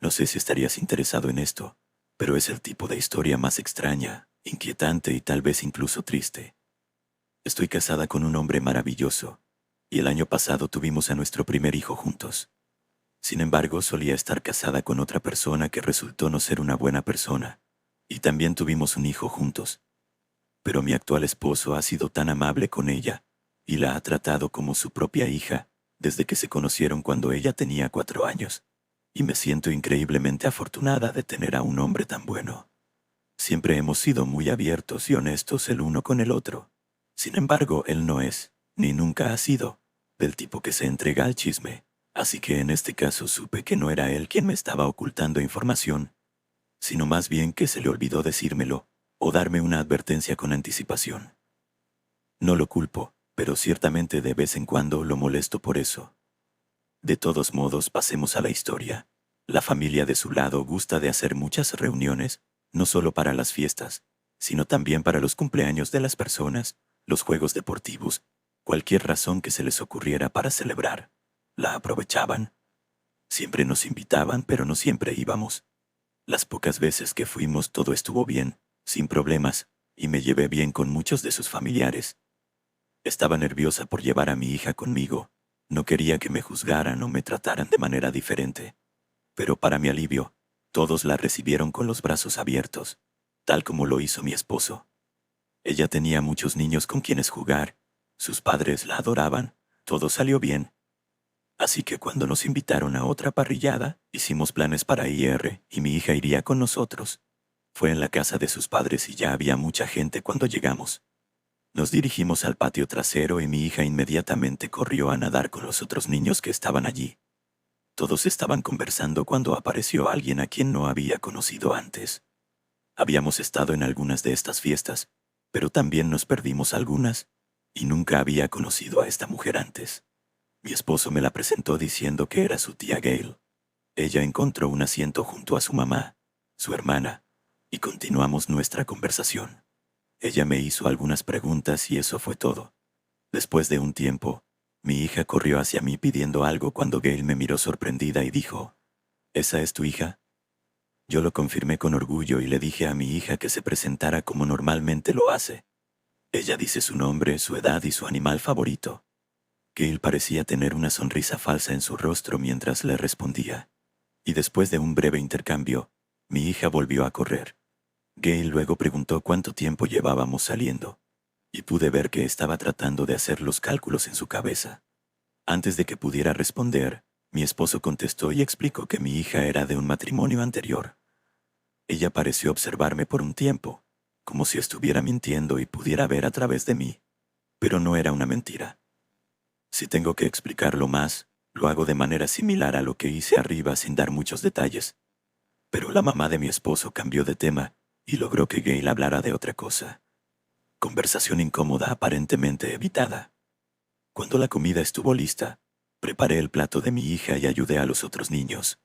No sé si estarías interesado en esto, pero es el tipo de historia más extraña, inquietante y tal vez incluso triste. Estoy casada con un hombre maravilloso, y el año pasado tuvimos a nuestro primer hijo juntos. Sin embargo, solía estar casada con otra persona que resultó no ser una buena persona, y también tuvimos un hijo juntos. Pero mi actual esposo ha sido tan amable con ella, y la ha tratado como su propia hija, desde que se conocieron cuando ella tenía 4 años, y me siento increíblemente afortunada de tener a un hombre tan bueno. Siempre hemos sido muy abiertos y honestos el uno con el otro. Sin embargo, él no es, ni nunca ha sido, del tipo que se entrega al chisme, así que en este caso supe que no era él quien me estaba ocultando información, sino más bien que se le olvidó decírmelo o darme una advertencia con anticipación. No lo culpo, pero ciertamente de vez en cuando lo molesto por eso. De todos modos, pasemos a la historia. La familia de su lado gusta de hacer muchas reuniones, no solo para las fiestas, sino también para los cumpleaños de las personas, los juegos deportivos, cualquier razón que se les ocurriera para celebrar. La aprovechaban. Siempre nos invitaban, pero no siempre íbamos. Las pocas veces que fuimos todo estuvo bien, sin problemas, y me llevé bien con muchos de sus familiares. Estaba nerviosa por llevar a mi hija conmigo. No quería que me juzgaran o me trataran de manera diferente. Pero para mi alivio, todos la recibieron con los brazos abiertos, tal como lo hizo mi esposo. Ella tenía muchos niños con quienes jugar, sus padres la adoraban, todo salió bien. Así que cuando nos invitaron a otra parrillada, hicimos planes para ir y mi hija iría con nosotros. Fue en la casa de sus padres y ya había mucha gente cuando llegamos. Nos dirigimos al patio trasero y mi hija inmediatamente corrió a nadar con los otros niños que estaban allí. Todos estaban conversando cuando apareció alguien a quien no había conocido antes. Habíamos estado en algunas de estas fiestas, pero también nos perdimos algunas, y nunca había conocido a esta mujer antes. Mi esposo me la presentó diciendo que era su tía Gail. Ella encontró un asiento junto a su mamá, su hermana, y continuamos nuestra conversación. Ella me hizo algunas preguntas y eso fue todo. Después de un tiempo, mi hija corrió hacia mí pidiendo algo cuando Gail me miró sorprendida y dijo, ¿Esa es tu hija? Yo lo confirmé con orgullo y le dije a mi hija que se presentara como normalmente lo hace. Ella dice su nombre, su edad y su animal favorito. Gail parecía tener una sonrisa falsa en su rostro mientras le respondía. Y después de un breve intercambio, mi hija volvió a correr. Gail luego preguntó cuánto tiempo llevábamos saliendo, y pude ver que estaba tratando de hacer los cálculos en su cabeza. Antes de que pudiera responder, mi esposo contestó y explicó que mi hija era de un matrimonio anterior. Ella pareció observarme por un tiempo, como si estuviera mintiendo y pudiera ver a través de mí, pero no era una mentira. Si tengo que explicarlo más, lo hago de manera similar a lo que hice arriba sin dar muchos detalles. Pero la mamá de mi esposo cambió de tema y logró que Gail hablara de otra cosa. Conversación incómoda aparentemente evitada. Cuando la comida estuvo lista, preparé el plato de mi hija y ayudé a los otros niños.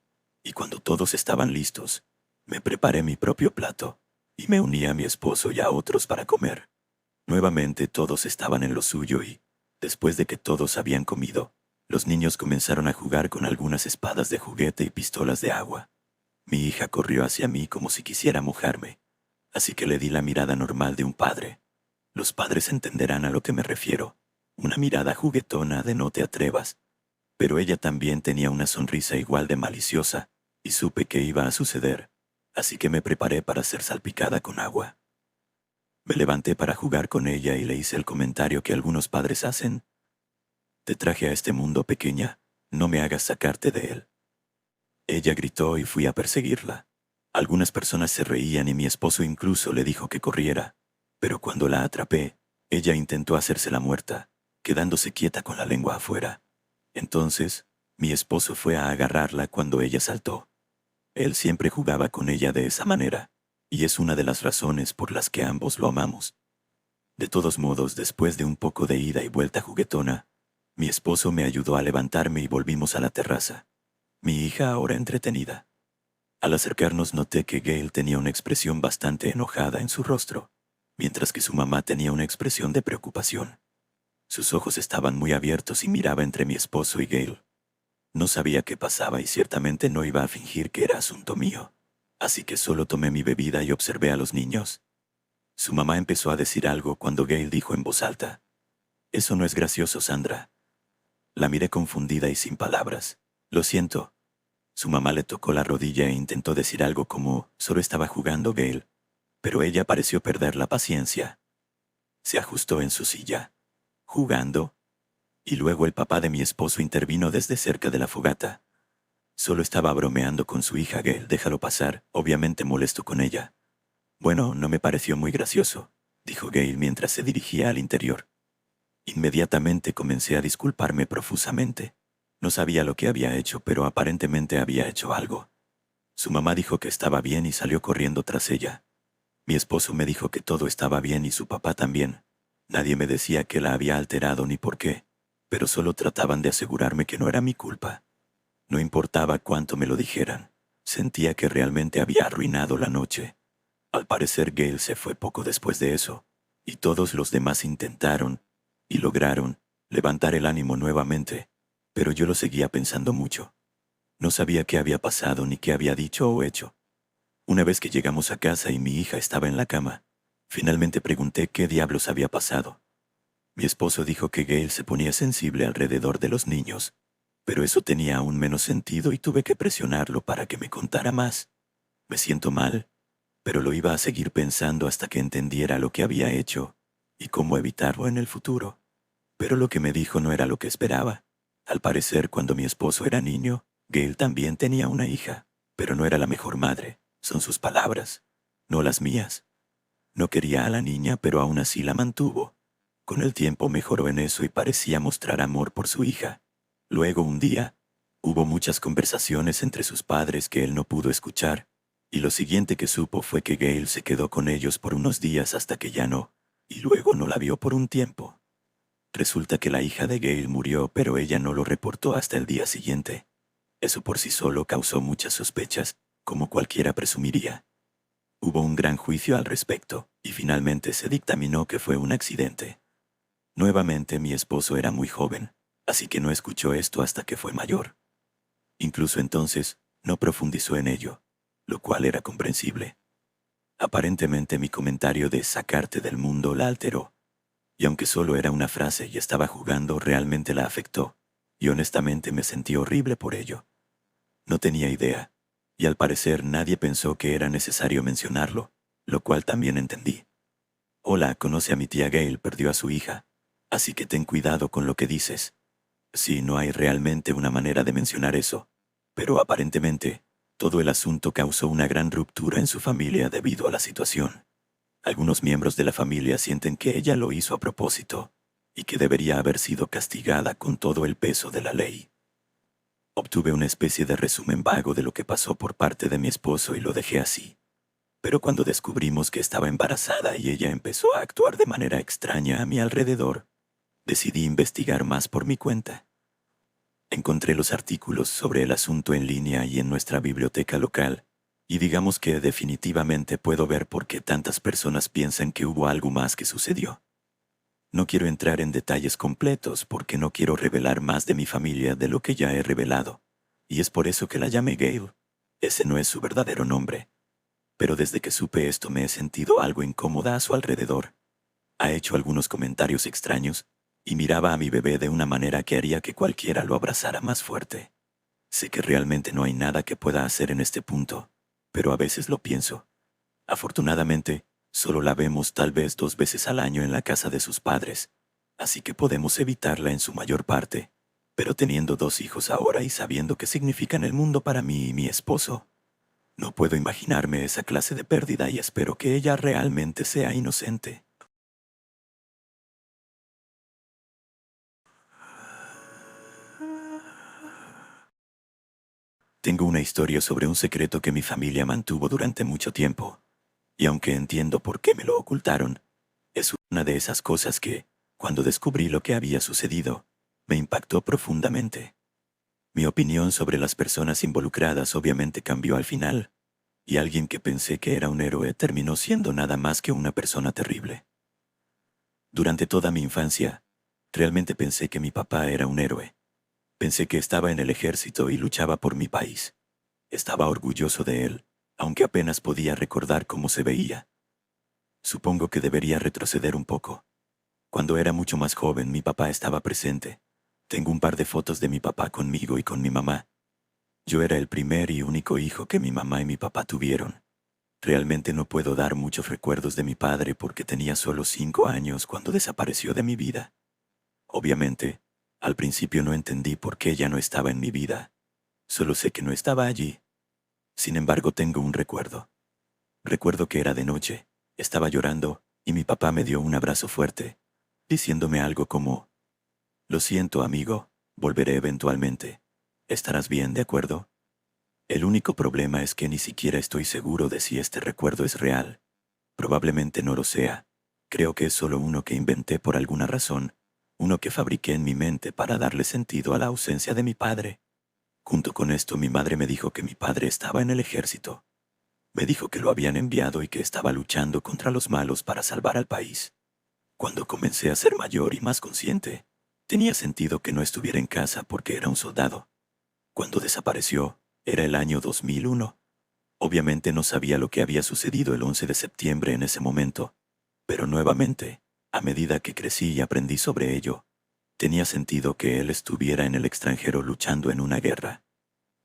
Y cuando todos estaban listos, me preparé mi propio plato y me uní a mi esposo y a otros para comer. Nuevamente todos estaban en lo suyo y, después de que todos habían comido, los niños comenzaron a jugar con algunas espadas de juguete y pistolas de agua. Mi hija corrió hacia mí como si quisiera mojarme, así que le di la mirada normal de un padre. Los padres entenderán a lo que me refiero. Una mirada juguetona de no te atrevas. Pero ella también tenía una sonrisa igual de maliciosa, y supe que iba a suceder, así que me preparé para ser salpicada con agua. Me levanté para jugar con ella y le hice el comentario que algunos padres hacen. Te traje a este mundo, pequeña, no me hagas sacarte de él. Ella gritó y fui a perseguirla. Algunas personas se reían y mi esposo incluso le dijo que corriera, pero cuando la atrapé, ella intentó hacerse la muerta, quedándose quieta con la lengua afuera. Entonces, mi esposo fue a agarrarla cuando ella saltó. Él siempre jugaba con ella de esa manera, y es una de las razones por las que ambos lo amamos. De todos modos, después de un poco de ida y vuelta juguetona, mi esposo me ayudó a levantarme y volvimos a la terraza. Mi hija ahora entretenida. Al acercarnos noté que Gail tenía una expresión bastante enojada en su rostro, mientras que su mamá tenía una expresión de preocupación. Sus ojos estaban muy abiertos y miraba entre mi esposo y Gail. No sabía qué pasaba y ciertamente no iba a fingir que era asunto mío. Así que solo tomé mi bebida y observé a los niños. Su mamá empezó a decir algo cuando Gail dijo en voz alta: «Eso no es gracioso, Sandra». La miré confundida y sin palabras. «Lo siento». Su mamá le tocó la rodilla e intentó decir algo como: «Solo estaba jugando, Gail». Pero ella pareció perder la paciencia. Se ajustó en su silla. «¿Jugando?». Y luego el papá de mi esposo intervino desde cerca de la fogata. «Solo estaba bromeando con su hija, Gail, déjalo pasar», obviamente molesto con ella. «Bueno, no me pareció muy gracioso», dijo Gail mientras se dirigía al interior. Inmediatamente comencé a disculparme profusamente. No sabía lo que había hecho, pero aparentemente había hecho algo. Su mamá dijo que estaba bien y salió corriendo tras ella. Mi esposo me dijo que todo estaba bien y su papá también. Nadie me decía que la había alterado ni por qué, pero solo trataban de asegurarme que no era mi culpa. No importaba cuánto me lo dijeran. Sentía que realmente había arruinado la noche. Al parecer Gail se fue poco después de eso, y todos los demás intentaron, y lograron, levantar el ánimo nuevamente, pero yo lo seguía pensando mucho. No sabía qué había pasado ni qué había dicho o hecho. Una vez que llegamos a casa y mi hija estaba en la cama, finalmente pregunté qué diablos había pasado. Mi esposo dijo que Gail se ponía sensible alrededor de los niños, pero eso tenía aún menos sentido y tuve que presionarlo para que me contara más. Me siento mal, pero lo iba a seguir pensando hasta que entendiera lo que había hecho y cómo evitarlo en el futuro. Pero lo que me dijo no era lo que esperaba. Al parecer, cuando mi esposo era niño, Gail también tenía una hija, pero no era la mejor madre. Son sus palabras, no las mías. No quería a la niña, pero aún así la mantuvo. Con el tiempo mejoró en eso y parecía mostrar amor por su hija. Luego, un día, hubo muchas conversaciones entre sus padres que él no pudo escuchar, y lo siguiente que supo fue que Gail se quedó con ellos por unos días hasta que ya no, y luego no la vio por un tiempo. Resulta que la hija de Gail murió, pero ella no lo reportó hasta el día siguiente. Eso por sí solo causó muchas sospechas, como cualquiera presumiría. Hubo un gran juicio al respecto, y finalmente se dictaminó que fue un accidente. Nuevamente mi esposo era muy joven, así que no escuchó esto hasta que fue mayor. Incluso entonces, no profundizó en ello, lo cual era comprensible. Aparentemente mi comentario de sacarte del mundo la alteró, y aunque solo era una frase y estaba jugando, realmente la afectó, y honestamente me sentí horrible por ello. No tenía idea, y al parecer nadie pensó que era necesario mencionarlo, lo cual también entendí. Hola, conoce a mi tía Gail, perdió a su hija, así que ten cuidado con lo que dices. Sí, no hay realmente una manera de mencionar eso, pero aparentemente todo el asunto causó una gran ruptura en su familia debido a la situación. Algunos miembros de la familia sienten que ella lo hizo a propósito y que debería haber sido castigada con todo el peso de la ley. Obtuve una especie de resumen vago de lo que pasó por parte de mi esposo y lo dejé así. Pero cuando descubrimos que estaba embarazada y ella empezó a actuar de manera extraña a mi alrededor, decidí investigar más por mi cuenta. Encontré los artículos sobre el asunto en línea y en nuestra biblioteca local, y digamos que definitivamente puedo ver por qué tantas personas piensan que hubo algo más que sucedió. No quiero entrar en detalles completos porque no quiero revelar más de mi familia de lo que ya he revelado, y es por eso que la llamé Gail. Ese no es su verdadero nombre. Pero desde que supe esto me he sentido algo incómoda a su alrededor. Ha hecho algunos comentarios extraños y miraba a mi bebé de una manera que haría que cualquiera lo abrazara más fuerte. Sé que realmente no hay nada que pueda hacer en este punto, pero a veces lo pienso. Afortunadamente, solo la vemos tal vez 2 veces al año en la casa de sus padres, así que podemos evitarla en su mayor parte. Pero teniendo 2 hijos ahora y sabiendo qué significan el mundo para mí y mi esposo, no puedo imaginarme esa clase de pérdida y espero que ella realmente sea inocente. Tengo una historia sobre un secreto que mi familia mantuvo durante mucho tiempo, y aunque entiendo por qué me lo ocultaron, es una de esas cosas que, cuando descubrí lo que había sucedido, me impactó profundamente. Mi opinión sobre las personas involucradas obviamente cambió al final, y alguien que pensé que era un héroe terminó siendo nada más que una persona terrible. Durante toda mi infancia, realmente pensé que mi papá era un héroe. Pensé que estaba en el ejército y luchaba por mi país. Estaba orgulloso de él, aunque apenas podía recordar cómo se veía. Supongo que debería retroceder un poco. Cuando era mucho más joven, mi papá estaba presente. Tengo un par de fotos de mi papá conmigo y con mi mamá. Yo era el primer y único hijo que mi mamá y mi papá tuvieron. Realmente no puedo dar muchos recuerdos de mi padre porque tenía solo 5 años cuando desapareció de mi vida. Obviamente, al principio no entendí por qué ya no estaba en mi vida. Solo sé que no estaba allí. Sin embargo, tengo un recuerdo. Recuerdo que era de noche, estaba llorando y mi papá me dio un abrazo fuerte, diciéndome algo como: «Lo siento, amigo, volveré eventualmente. Estarás bien, ¿de acuerdo?». El único problema es que ni siquiera estoy seguro de si este recuerdo es real. Probablemente no lo sea. Creo que es solo uno que inventé por alguna razón, uno que fabriqué en mi mente para darle sentido a la ausencia de mi padre. Junto con esto, mi madre me dijo que mi padre estaba en el ejército. Me dijo que lo habían enviado y que estaba luchando contra los malos para salvar al país. Cuando comencé a ser mayor y más consciente, tenía sentido que no estuviera en casa porque era un soldado. Cuando desapareció, era el año 2001. Obviamente no sabía lo que había sucedido el 11 de septiembre en ese momento, pero nuevamente, a medida que crecí y aprendí sobre ello, tenía sentido que él estuviera en el extranjero luchando en una guerra.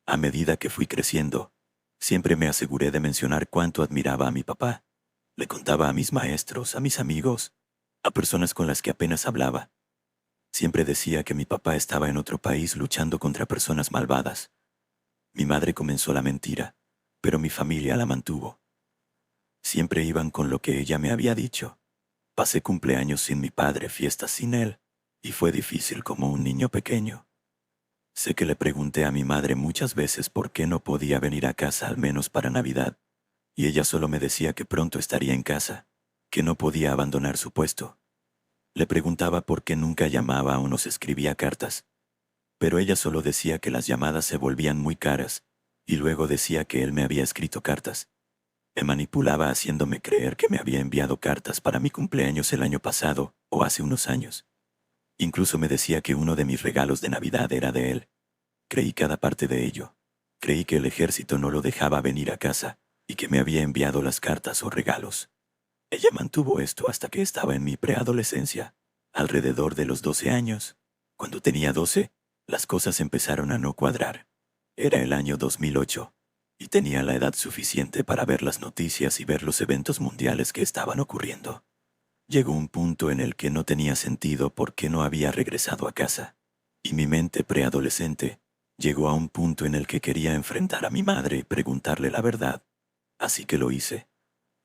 A medida que fui creciendo, siempre me aseguré de mencionar cuánto admiraba a mi papá. Le contaba a mis maestros, a mis amigos, a personas con las que apenas hablaba. Siempre decía que mi papá estaba en otro país luchando contra personas malvadas. Mi madre comenzó la mentira, pero mi familia la mantuvo. Siempre iban con lo que ella me había dicho. Pasé cumpleaños sin mi padre, fiestas sin él, y fue difícil como un niño pequeño. Sé que le pregunté a mi madre muchas veces por qué no podía venir a casa al menos para Navidad, y ella solo me decía que pronto estaría en casa, que no podía abandonar su puesto. Le preguntaba por qué nunca llamaba o nos escribía cartas, pero ella solo decía que las llamadas se volvían muy caras, y luego decía que él me había escrito cartas. Me manipulaba haciéndome creer que me había enviado cartas para mi cumpleaños el año pasado o hace unos años. Incluso me decía que uno de mis regalos de Navidad era de él. Creí cada parte de ello. Creí que el ejército no lo dejaba venir a casa y que me había enviado las cartas o regalos. Ella mantuvo esto hasta que estaba en mi preadolescencia, alrededor de los 12 años. Cuando tenía 12, las cosas empezaron a no cuadrar. Era el año 2008, y tenía la edad suficiente para ver las noticias y ver los eventos mundiales que estaban ocurriendo. Llegó un punto en el que no tenía sentido por qué no había regresado a casa, y mi mente preadolescente llegó a un punto en el que quería enfrentar a mi madre y preguntarle la verdad. Así que lo hice.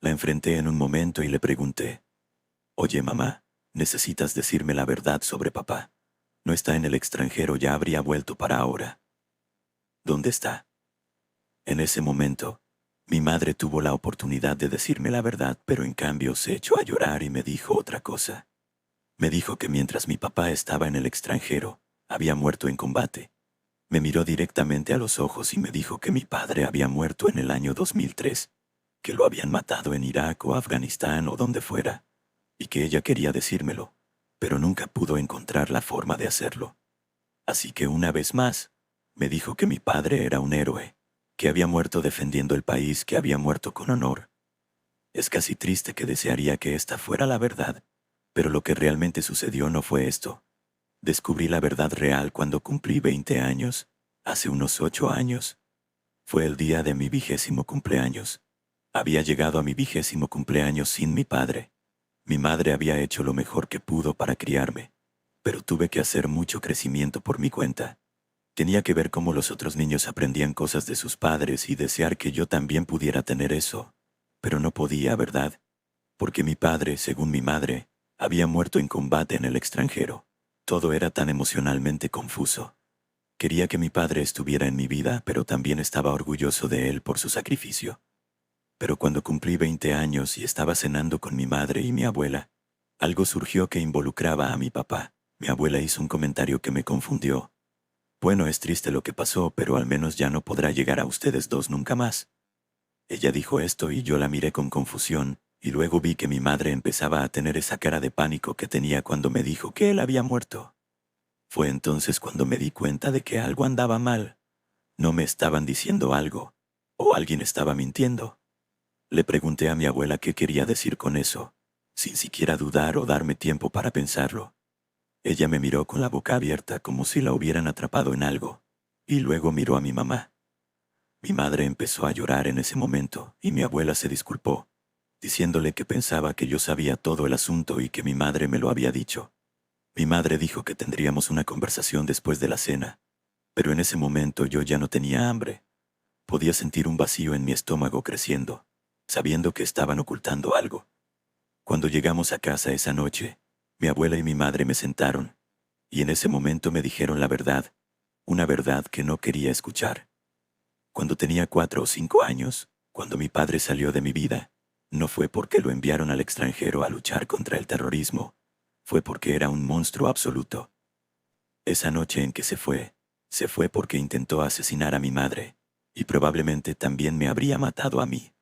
La enfrenté en un momento y le pregunté: «Oye, mamá, necesitas decirme la verdad sobre papá. No está en el extranjero, ya habría vuelto para ahora. ¿Dónde está?». En ese momento, mi madre tuvo la oportunidad de decirme la verdad, pero en cambio se echó a llorar y me dijo otra cosa. Me dijo que mientras mi papá estaba en el extranjero, había muerto en combate. Me miró directamente a los ojos y me dijo que mi padre había muerto en el año 2003, que lo habían matado en Irak o Afganistán o donde fuera, y que ella quería decírmelo, pero nunca pudo encontrar la forma de hacerlo. Así que una vez más, me dijo que mi padre era un héroe, que había muerto defendiendo el país, que había muerto con honor. Es casi triste que desearía que esta fuera la verdad, pero lo que realmente sucedió no fue esto. Descubrí la verdad real cuando cumplí 20 años, hace unos 8 años. Fue el día de mi 20º cumpleaños. Había llegado a mi 20º cumpleaños sin mi padre. Mi madre había hecho lo mejor que pudo para criarme, pero tuve que hacer mucho crecimiento por mi cuenta. Tenía que ver cómo los otros niños aprendían cosas de sus padres y desear que yo también pudiera tener eso. Pero no podía, ¿verdad? Porque mi padre, según mi madre, había muerto en combate en el extranjero. Todo era tan emocionalmente confuso. Quería que mi padre estuviera en mi vida, pero también estaba orgulloso de él por su sacrificio. Pero cuando cumplí 20 años y estaba cenando con mi madre y mi abuela, algo surgió que involucraba a mi papá. Mi abuela hizo un comentario que me confundió. «Bueno, es triste lo que pasó, pero al menos ya no podrá llegar a ustedes dos nunca más». Ella dijo esto y yo la miré con confusión, y luego vi que mi madre empezaba a tener esa cara de pánico que tenía cuando me dijo que él había muerto. Fue entonces cuando me di cuenta de que algo andaba mal. No me estaban diciendo algo, o alguien estaba mintiendo. Le pregunté a mi abuela qué quería decir con eso, sin siquiera dudar o darme tiempo para pensarlo. Ella me miró con la boca abierta como si la hubieran atrapado en algo, y luego miró a mi mamá. Mi madre empezó a llorar en ese momento, y mi abuela se disculpó, diciéndole que pensaba que yo sabía todo el asunto y que mi madre me lo había dicho. Mi madre dijo que tendríamos una conversación después de la cena, pero en ese momento yo ya no tenía hambre. Podía sentir un vacío en mi estómago creciendo, sabiendo que estaban ocultando algo. Cuando llegamos a casa esa noche, mi abuela y mi madre me sentaron, y en ese momento me dijeron la verdad, una verdad que no quería escuchar. Cuando tenía 4 o 5 años, cuando mi padre salió de mi vida, no fue porque lo enviaron al extranjero a luchar contra el terrorismo, fue porque era un monstruo absoluto. Esa noche en que se fue porque intentó asesinar a mi madre, y probablemente también me habría matado a mí.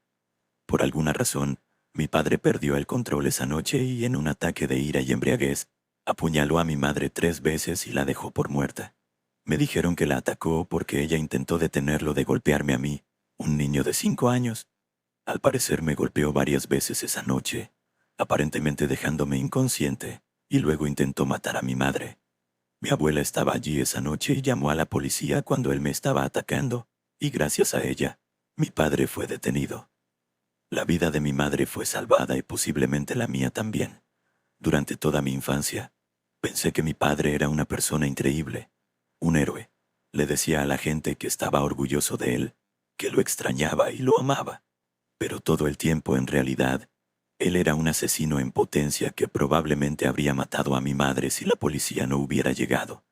Por alguna razón, mi padre perdió el control esa noche y en un ataque de ira y embriaguez, apuñaló a mi madre 3 veces y la dejó por muerta. Me dijeron que la atacó porque ella intentó detenerlo de golpearme a mí, un niño de 5 años. Al parecer me golpeó varias veces esa noche, aparentemente dejándome inconsciente, y luego intentó matar a mi madre. Mi abuela estaba allí esa noche y llamó a la policía cuando él me estaba atacando, y gracias a ella, mi padre fue detenido. La vida de mi madre fue salvada y posiblemente la mía también. Durante toda mi infancia, pensé que mi padre era una persona increíble, un héroe. Le decía a la gente que estaba orgulloso de él, que lo extrañaba y lo amaba. Pero todo el tiempo, en realidad, él era un asesino en potencia que probablemente habría matado a mi madre si la policía no hubiera llegado.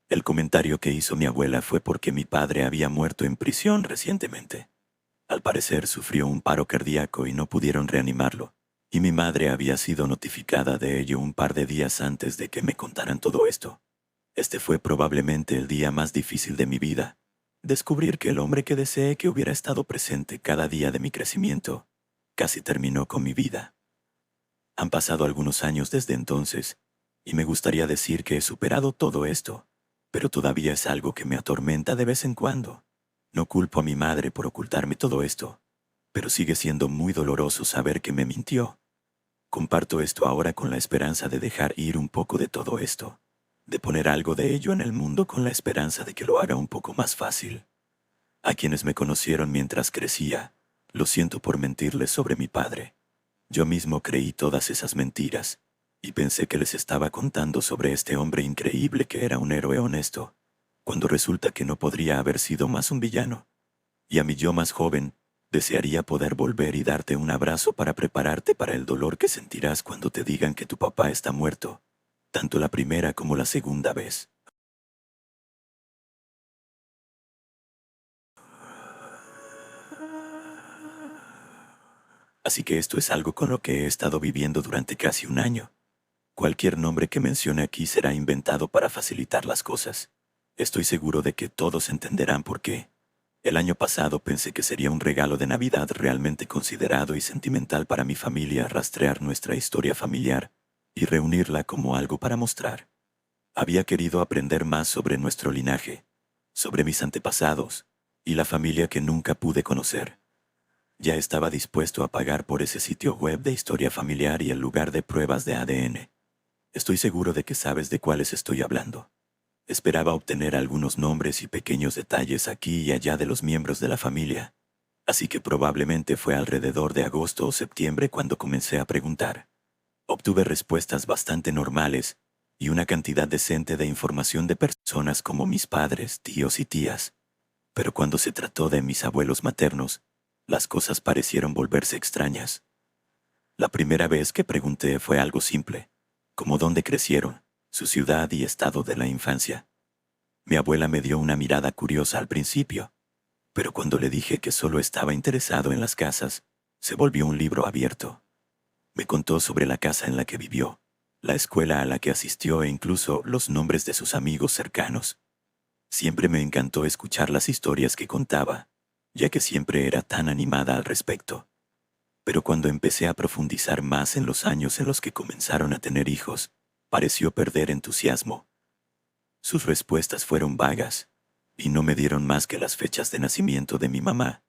El comentario que hizo mi abuela fue porque mi padre había muerto en prisión recientemente. Al parecer sufrió un paro cardíaco y no pudieron reanimarlo, y mi madre había sido notificada de ello un par de días antes de que me contaran todo esto. Este fue probablemente el día más difícil de mi vida. Descubrir que el hombre que deseé que hubiera estado presente cada día de mi crecimiento casi terminó con mi vida. Han pasado algunos años desde entonces, y me gustaría decir que he superado todo esto, pero todavía es algo que me atormenta de vez en cuando. No culpo a mi madre por ocultarme todo esto, pero sigue siendo muy doloroso saber que me mintió. Comparto esto ahora con la esperanza de dejar ir un poco de todo esto, de poner algo de ello en el mundo con la esperanza de que lo haga un poco más fácil. A quienes me conocieron mientras crecía, lo siento por mentirles sobre mi padre. Yo mismo creí todas esas mentiras, y pensé que les estaba contando sobre este hombre increíble que era un héroe honesto, cuando resulta que no podría haber sido más un villano. Y a mi yo más joven, desearía poder volver y darte un abrazo para prepararte para el dolor que sentirás cuando te digan que tu papá está muerto, tanto la primera como la segunda vez. Así que esto es algo con lo que he estado viviendo durante casi un año. Cualquier nombre que mencione aquí será inventado para facilitar las cosas. Estoy seguro de que todos entenderán por qué. El año pasado pensé que sería un regalo de Navidad realmente considerado y sentimental para mi familia rastrear nuestra historia familiar y reunirla como algo para mostrar. Había querido aprender más sobre nuestro linaje, sobre mis antepasados y la familia que nunca pude conocer. Ya estaba dispuesto a pagar por ese sitio web de historia familiar y el lugar de pruebas de ADN. Estoy seguro de que sabes de cuáles estoy hablando. Esperaba obtener algunos nombres y pequeños detalles aquí y allá de los miembros de la familia, así que probablemente fue alrededor de agosto o septiembre cuando comencé a preguntar. Obtuve respuestas bastante normales y una cantidad decente de información de personas como mis padres, tíos y tías. Pero cuando se trató de mis abuelos maternos, las cosas parecieron volverse extrañas. La primera vez que pregunté fue algo simple, como dónde crecieron, su ciudad y estado de la infancia. Mi abuela me dio una mirada curiosa al principio, pero cuando le dije que solo estaba interesado en las casas, se volvió un libro abierto. Me contó sobre la casa en la que vivió, la escuela a la que asistió e incluso los nombres de sus amigos cercanos. Siempre me encantó escuchar las historias que contaba, ya que siempre era tan animada al respecto. Pero cuando empecé a profundizar más en los años en los que comenzaron a tener hijos, pareció perder entusiasmo. Sus respuestas fueron vagas, y no me dieron más que las fechas de nacimiento de mi mamá,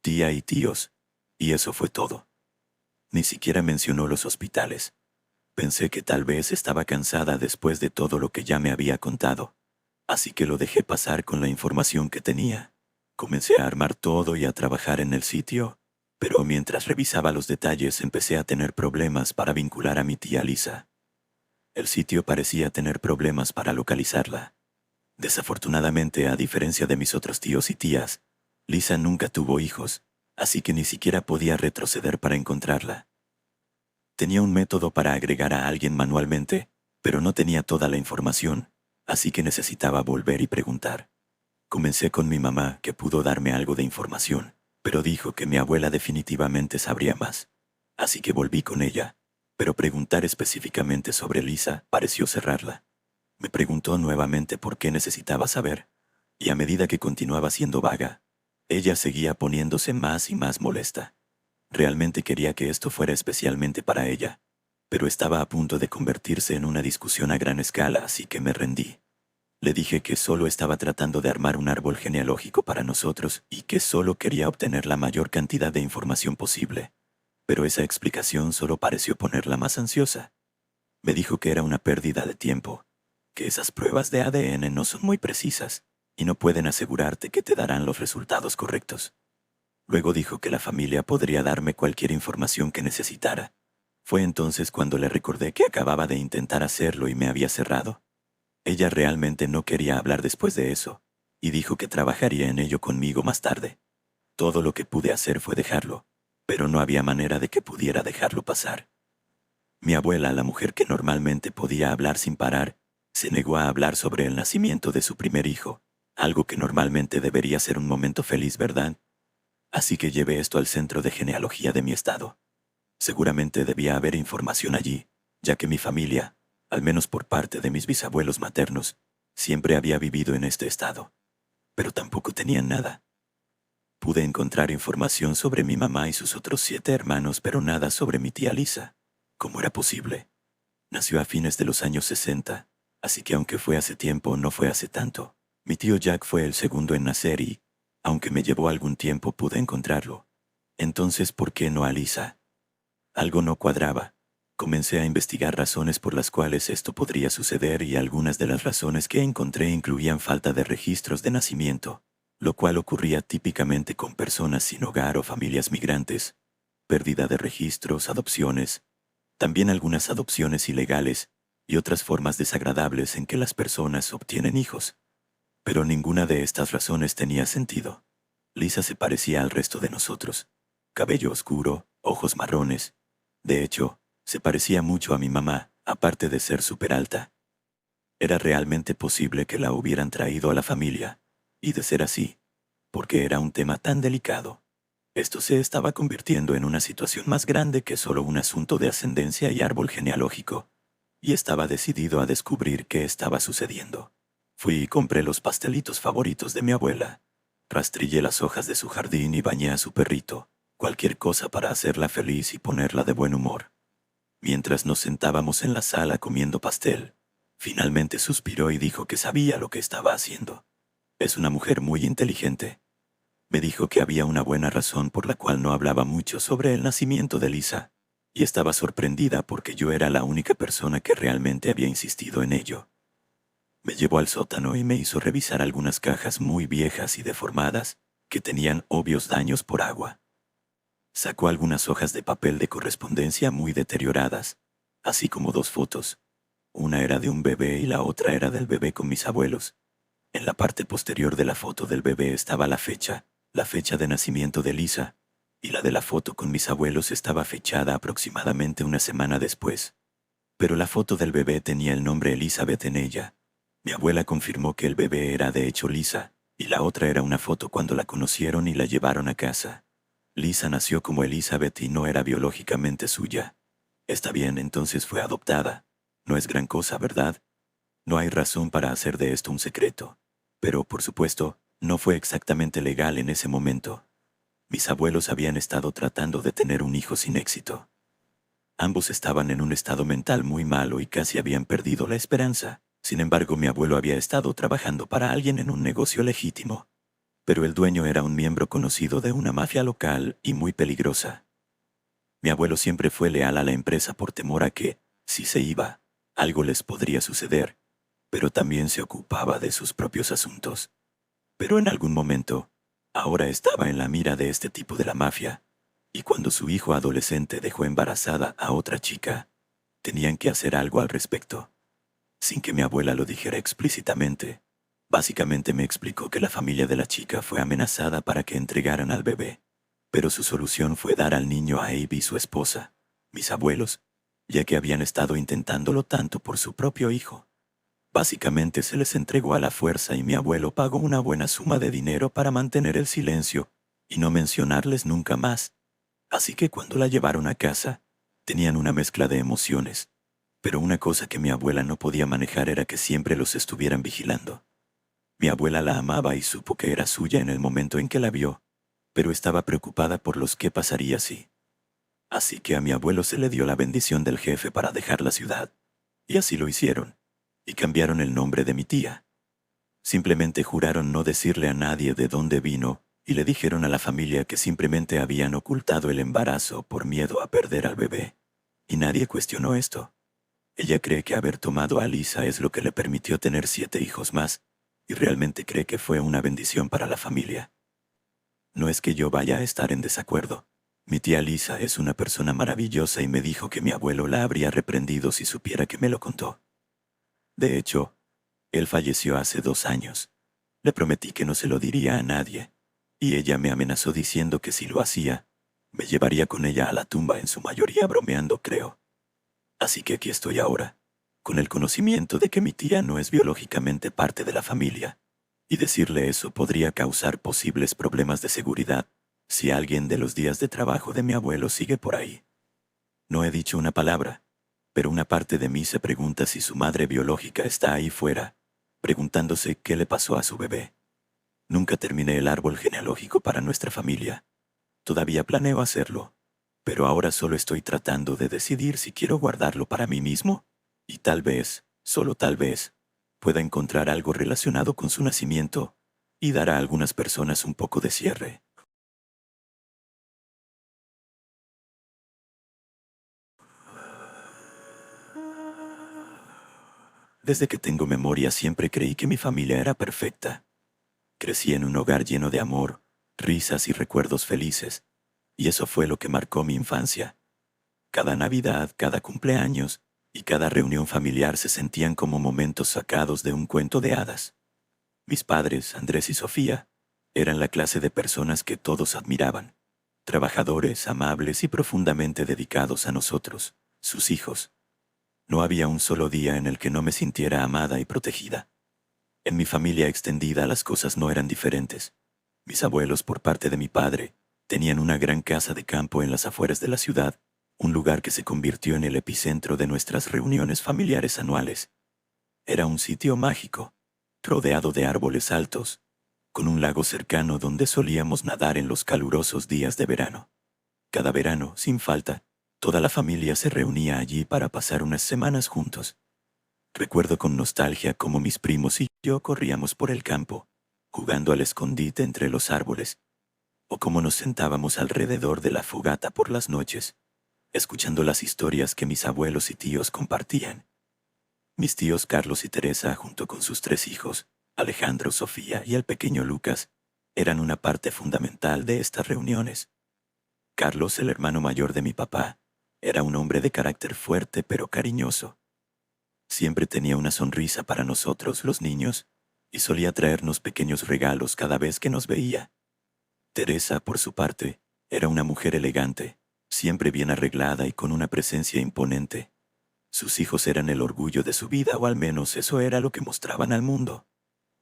tía y tíos, y eso fue todo. Ni siquiera mencionó los hospitales. Pensé que tal vez estaba cansada después de todo lo que ya me había contado, así que lo dejé pasar con la información que tenía. Comencé a armar todo y a trabajar en el sitio, pero mientras revisaba los detalles empecé a tener problemas para vincular a mi tía Lisa. El sitio parecía tener problemas para localizarla. Desafortunadamente, a diferencia de mis otros tíos y tías, Lisa nunca tuvo hijos, así que ni siquiera podía retroceder para encontrarla. Tenía un método para agregar a alguien manualmente, pero no tenía toda la información, así que necesitaba volver y preguntar. Comencé con mi mamá, que pudo darme algo de información, pero dijo que mi abuela definitivamente sabría más. Así que volví con ella, pero preguntar específicamente sobre Lisa pareció cerrarla. Me preguntó nuevamente por qué necesitaba saber, y a medida que continuaba siendo vaga, ella seguía poniéndose más y más molesta. Realmente quería que esto fuera especialmente para ella, pero estaba a punto de convertirse en una discusión a gran escala, así que me rendí. Le dije que solo estaba tratando de armar un árbol genealógico para nosotros y que solo quería obtener la mayor cantidad de información posible. Pero esa explicación solo pareció ponerla más ansiosa. Me dijo que era una pérdida de tiempo, que esas pruebas de ADN no son muy precisas y no pueden asegurarte que te darán los resultados correctos. Luego dijo que la familia podría darme cualquier información que necesitara. Fue entonces cuando le recordé que acababa de intentar hacerlo y me había cerrado. Ella realmente no quería hablar después de eso, y dijo que trabajaría en ello conmigo más tarde. Todo lo que pude hacer fue dejarlo, pero no había manera de que pudiera dejarlo pasar. Mi abuela, la mujer que normalmente podía hablar sin parar, se negó a hablar sobre el nacimiento de su primer hijo, algo que normalmente debería ser un momento feliz, ¿verdad? Así que llevé esto al centro de genealogía de mi estado. Seguramente debía haber información allí, ya que mi familia, al menos por parte de mis bisabuelos maternos, siempre había vivido en este estado. Pero tampoco tenían nada. Pude encontrar información sobre mi mamá y sus otros 7 hermanos, pero nada sobre mi tía Lisa. ¿Cómo era posible? Nació a fines de los años 60, así que aunque fue hace tiempo, no fue hace tanto. Mi tío Jack fue el segundo en nacer y, aunque me llevó algún tiempo, pude encontrarlo. Entonces, ¿por qué no a Lisa? Algo no cuadraba. Comencé a investigar razones por las cuales esto podría suceder y algunas de las razones que encontré incluían falta de registros de nacimiento, lo cual ocurría típicamente con personas sin hogar o familias migrantes, pérdida de registros, adopciones, también algunas adopciones ilegales y otras formas desagradables en que las personas obtienen hijos. Pero ninguna de estas razones tenía sentido. Lisa se parecía al resto de nosotros. Cabello oscuro, ojos marrones. De hecho, se parecía mucho a mi mamá, aparte de ser súper alta. Era realmente posible que la hubieran traído a la familia, y de ser así, porque era un tema tan delicado. Esto se estaba convirtiendo en una situación más grande que solo un asunto de ascendencia y árbol genealógico, y estaba decidido a descubrir qué estaba sucediendo. Fui y compré los pastelitos favoritos de mi abuela. Rastrillé las hojas de su jardín y bañé a su perrito, cualquier cosa para hacerla feliz y ponerla de buen humor. Mientras nos sentábamos en la sala comiendo pastel, finalmente suspiró y dijo que sabía lo que estaba haciendo. Es una mujer muy inteligente. Me dijo que había una buena razón por la cual no hablaba mucho sobre el nacimiento de Lisa, y estaba sorprendida porque yo era la única persona que realmente había insistido en ello. Me llevó al sótano y me hizo revisar algunas cajas muy viejas y deformadas que tenían obvios daños por agua. Sacó algunas hojas de papel de correspondencia muy deterioradas, así como 2 fotos. Una era de un bebé y la otra era del bebé con mis abuelos. En la parte posterior de la foto del bebé estaba la fecha de nacimiento de Lisa, y la de la foto con mis abuelos estaba fechada aproximadamente una semana después. Pero la foto del bebé tenía el nombre Elizabeth en ella. Mi abuela confirmó que el bebé era de hecho Lisa, y la otra era una foto cuando la conocieron y la llevaron a casa. Lisa nació como Elizabeth y no era biológicamente suya. Está bien, entonces fue adoptada. No es gran cosa, ¿verdad? No hay razón para hacer de esto un secreto. Pero, por supuesto, no fue exactamente legal en ese momento. Mis abuelos habían estado tratando de tener un hijo sin éxito. Ambos estaban en un estado mental muy malo y casi habían perdido la esperanza. Sin embargo, mi abuelo había estado trabajando para alguien en un negocio legítimo, pero el dueño era un miembro conocido de una mafia local y muy peligrosa. Mi abuelo siempre fue leal a la empresa por temor a que, si se iba, algo les podría suceder, pero también se ocupaba de sus propios asuntos. Pero en algún momento, ahora estaba en la mira de este tipo de la mafia, y cuando su hijo adolescente dejó embarazada a otra chica, tenían que hacer algo al respecto. Sin que mi abuela lo dijera explícitamente, básicamente me explicó que la familia de la chica fue amenazada para que entregaran al bebé, pero su solución fue dar al niño a Abby, su esposa, mis abuelos, ya que habían estado intentándolo tanto por su propio hijo. Básicamente se les entregó a la fuerza y mi abuelo pagó una buena suma de dinero para mantener el silencio y no mencionarles nunca más. Así que cuando la llevaron a casa, tenían una mezcla de emociones. Pero una cosa que mi abuela no podía manejar era que siempre los estuvieran vigilando. Mi abuela la amaba y supo que era suya en el momento en que la vio, pero estaba preocupada por los que pasaría si. Así que a mi abuelo se le dio la bendición del jefe para dejar la ciudad. Y así lo hicieron. Y cambiaron el nombre de mi tía. Simplemente juraron no decirle a nadie de dónde vino y le dijeron a la familia que simplemente habían ocultado el embarazo por miedo a perder al bebé. Y nadie cuestionó esto. Ella cree que haber tomado a Lisa es lo que le permitió tener 7 hijos más, y realmente cree que fue una bendición para la familia. No es que yo vaya a estar en desacuerdo. Mi tía Lisa es una persona maravillosa y me dijo que mi abuelo la habría reprendido si supiera que me lo contó. De hecho, él falleció hace 2 años. Le prometí que no se lo diría a nadie, y ella me amenazó diciendo que si lo hacía, me llevaría con ella a la tumba, en su mayoría bromeando, creo. Así que aquí estoy ahora, con el conocimiento de que mi tía no es biológicamente parte de la familia, y decirle eso podría causar posibles problemas de seguridad si alguien de los días de trabajo de mi abuelo sigue por ahí. No he dicho una palabra, pero una parte de mí se pregunta si su madre biológica está ahí fuera, preguntándose qué le pasó a su bebé. Nunca terminé el árbol genealógico para nuestra familia. Todavía planeo hacerlo, pero ahora solo estoy tratando de decidir si quiero guardarlo para mí mismo, y tal vez, solo tal vez, pueda encontrar algo relacionado con su nacimiento y dar a algunas personas un poco de cierre. Desde que tengo memoria siempre creí que mi familia era perfecta. Crecí en un hogar lleno de amor, risas y recuerdos felices, y eso fue lo que marcó mi infancia. Cada Navidad, cada cumpleaños y cada reunión familiar se sentían como momentos sacados de un cuento de hadas. Mis padres, Andrés y Sofía, eran la clase de personas que todos admiraban, trabajadores, amables y profundamente dedicados a nosotros, sus hijos. No había un solo día en el que no me sintiera amada y protegida. En mi familia extendida las cosas no eran diferentes. Mis abuelos, por parte de mi padre, tenían una gran casa de campo en las afueras de la ciudad, un lugar que se convirtió en el epicentro de nuestras reuniones familiares anuales. Era un sitio mágico, rodeado de árboles altos, con un lago cercano donde solíamos nadar en los calurosos días de verano. Cada verano, sin falta, toda la familia se reunía allí para pasar unas semanas juntos. Recuerdo con nostalgia cómo mis primos y yo corríamos por el campo, jugando al escondite entre los árboles, o cómo nos sentábamos alrededor de la fogata por las noches, escuchando las historias que mis abuelos y tíos compartían. Mis tíos Carlos y Teresa, junto con sus 3 hijos, Alejandro, Sofía y el pequeño Lucas, eran una parte fundamental de estas reuniones. Carlos, el hermano mayor de mi papá, era un hombre de carácter fuerte pero cariñoso. Siempre tenía una sonrisa para nosotros, los niños, y solía traernos pequeños regalos cada vez que nos veía. Teresa, por su parte, era una mujer elegante, siempre bien arreglada y con una presencia imponente. Sus hijos eran el orgullo de su vida, o al menos eso era lo que mostraban al mundo.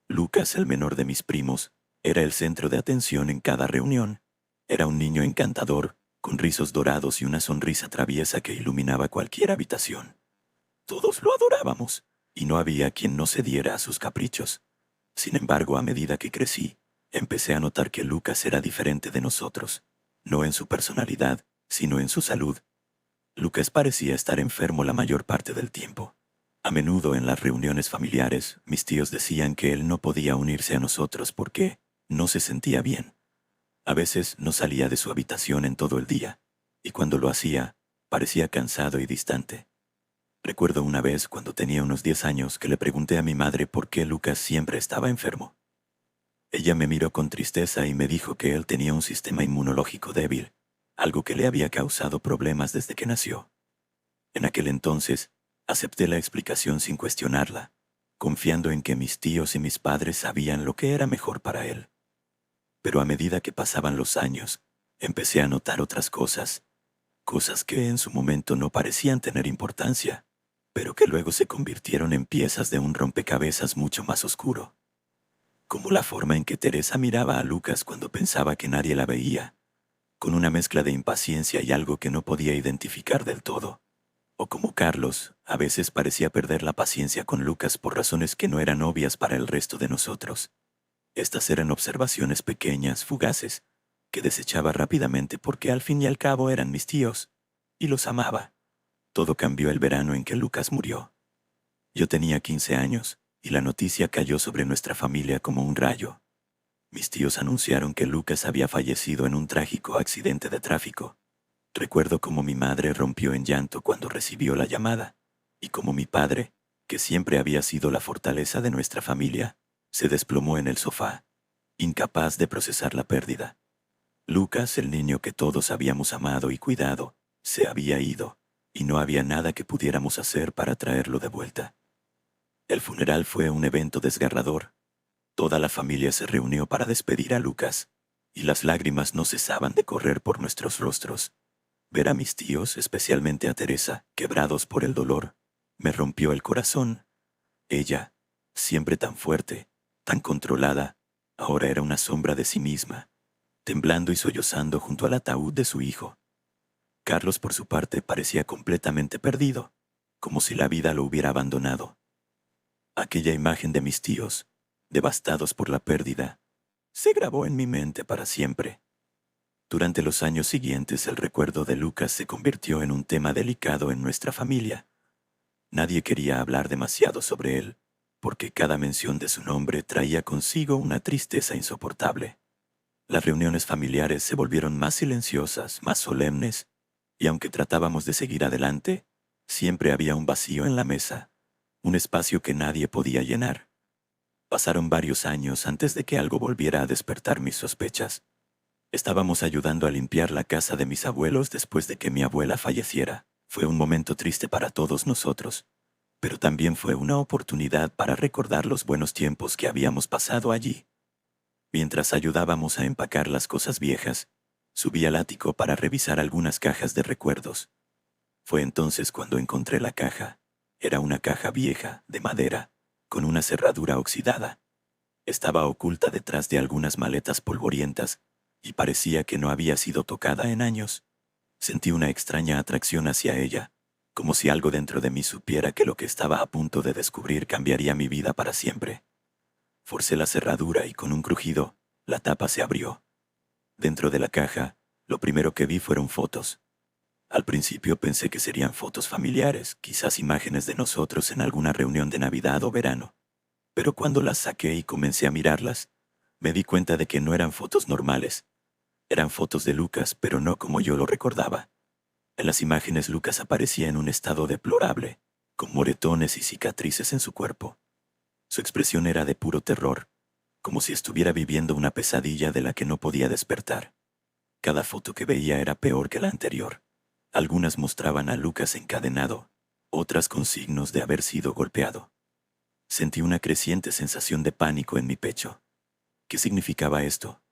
Lucas, el menor de mis primos, era el centro de atención en cada reunión. Era un niño encantador, con rizos dorados y una sonrisa traviesa que iluminaba cualquier habitación. Todos lo adorábamos, y no había quien no cediera a sus caprichos. Sin embargo, a medida que crecí, empecé a notar que Lucas era diferente de nosotros, no en su personalidad, sino en su salud. Lucas parecía estar enfermo la mayor parte del tiempo. A menudo en las reuniones familiares, mis tíos decían que él no podía unirse a nosotros porque no se sentía bien. A veces no salía de su habitación en todo el día, y cuando lo hacía, parecía cansado y distante. Recuerdo una vez, cuando tenía unos 10 años, que le pregunté a mi madre por qué Lucas siempre estaba enfermo. Ella me miró con tristeza y me dijo que él tenía un sistema inmunológico débil, algo que le había causado problemas desde que nació. En aquel entonces, acepté la explicación sin cuestionarla, confiando en que mis tíos y mis padres sabían lo que era mejor para él. Pero a medida que pasaban los años, empecé a notar otras cosas, cosas que en su momento no parecían tener importancia, pero que luego se convirtieron en piezas de un rompecabezas mucho más oscuro. Como la forma en que Teresa miraba a Lucas cuando pensaba que nadie la veía, con una mezcla de impaciencia y algo que no podía identificar del todo. O como Carlos a veces parecía perder la paciencia con Lucas por razones que no eran obvias para el resto de nosotros. Estas eran observaciones pequeñas, fugaces, que desechaba rápidamente porque al fin y al cabo eran mis tíos, y los amaba. Todo cambió el verano en que Lucas murió. Yo tenía 15 años, y la noticia cayó sobre nuestra familia como un rayo. Mis tíos anunciaron que Lucas había fallecido en un trágico accidente de tráfico. Recuerdo cómo mi madre rompió en llanto cuando recibió la llamada, y cómo mi padre, que siempre había sido la fortaleza de nuestra familia, se desplomó en el sofá, incapaz de procesar la pérdida. Lucas, el niño que todos habíamos amado y cuidado, se había ido, y no había nada que pudiéramos hacer para traerlo de vuelta. El funeral fue un evento desgarrador. Toda la familia se reunió para despedir a Lucas, y las lágrimas no cesaban de correr por nuestros rostros. Ver a mis tíos, especialmente a Teresa, quebrados por el dolor, me rompió el corazón. Ella, siempre tan fuerte, tan controlada, ahora era una sombra de sí misma, temblando y sollozando junto al ataúd de su hijo. Carlos, por su parte, parecía completamente perdido, como si la vida lo hubiera abandonado. Aquella imagen de mis tíos, devastados por la pérdida, se grabó en mi mente para siempre. Durante los años siguientes, el recuerdo de Lucas se convirtió en un tema delicado en nuestra familia. Nadie quería hablar demasiado sobre él, porque cada mención de su nombre traía consigo una tristeza insoportable. Las reuniones familiares se volvieron más silenciosas, más solemnes, y aunque tratábamos de seguir adelante, siempre había un vacío en la mesa, un espacio que nadie podía llenar. Pasaron varios años antes de que algo volviera a despertar mis sospechas. Estábamos ayudando a limpiar la casa de mis abuelos después de que mi abuela falleciera. Fue un momento triste para todos nosotros, pero también fue una oportunidad para recordar los buenos tiempos que habíamos pasado allí. Mientras ayudábamos a empacar las cosas viejas, subí al ático para revisar algunas cajas de recuerdos. Fue entonces cuando encontré la caja. Era una caja vieja, de madera, con una cerradura oxidada. Estaba oculta detrás de algunas maletas polvorientas y parecía que no había sido tocada en años. Sentí una extraña atracción hacia ella, como si algo dentro de mí supiera que lo que estaba a punto de descubrir cambiaría mi vida para siempre. Forcé la cerradura y con un crujido, la tapa se abrió. Dentro de la caja, lo primero que vi fueron fotos. Al principio pensé que serían fotos familiares, quizás imágenes de nosotros en alguna reunión de Navidad o verano. Pero cuando las saqué y comencé a mirarlas, me di cuenta de que no eran fotos normales. Eran fotos de Lucas, pero no como yo lo recordaba. En las imágenes Lucas aparecía en un estado deplorable, con moretones y cicatrices en su cuerpo. Su expresión era de puro terror, como si estuviera viviendo una pesadilla de la que no podía despertar. Cada foto que veía era peor que la anterior. Algunas mostraban a Lucas encadenado, otras con signos de haber sido golpeado. Sentí una creciente sensación de pánico en mi pecho. ¿Qué significaba esto?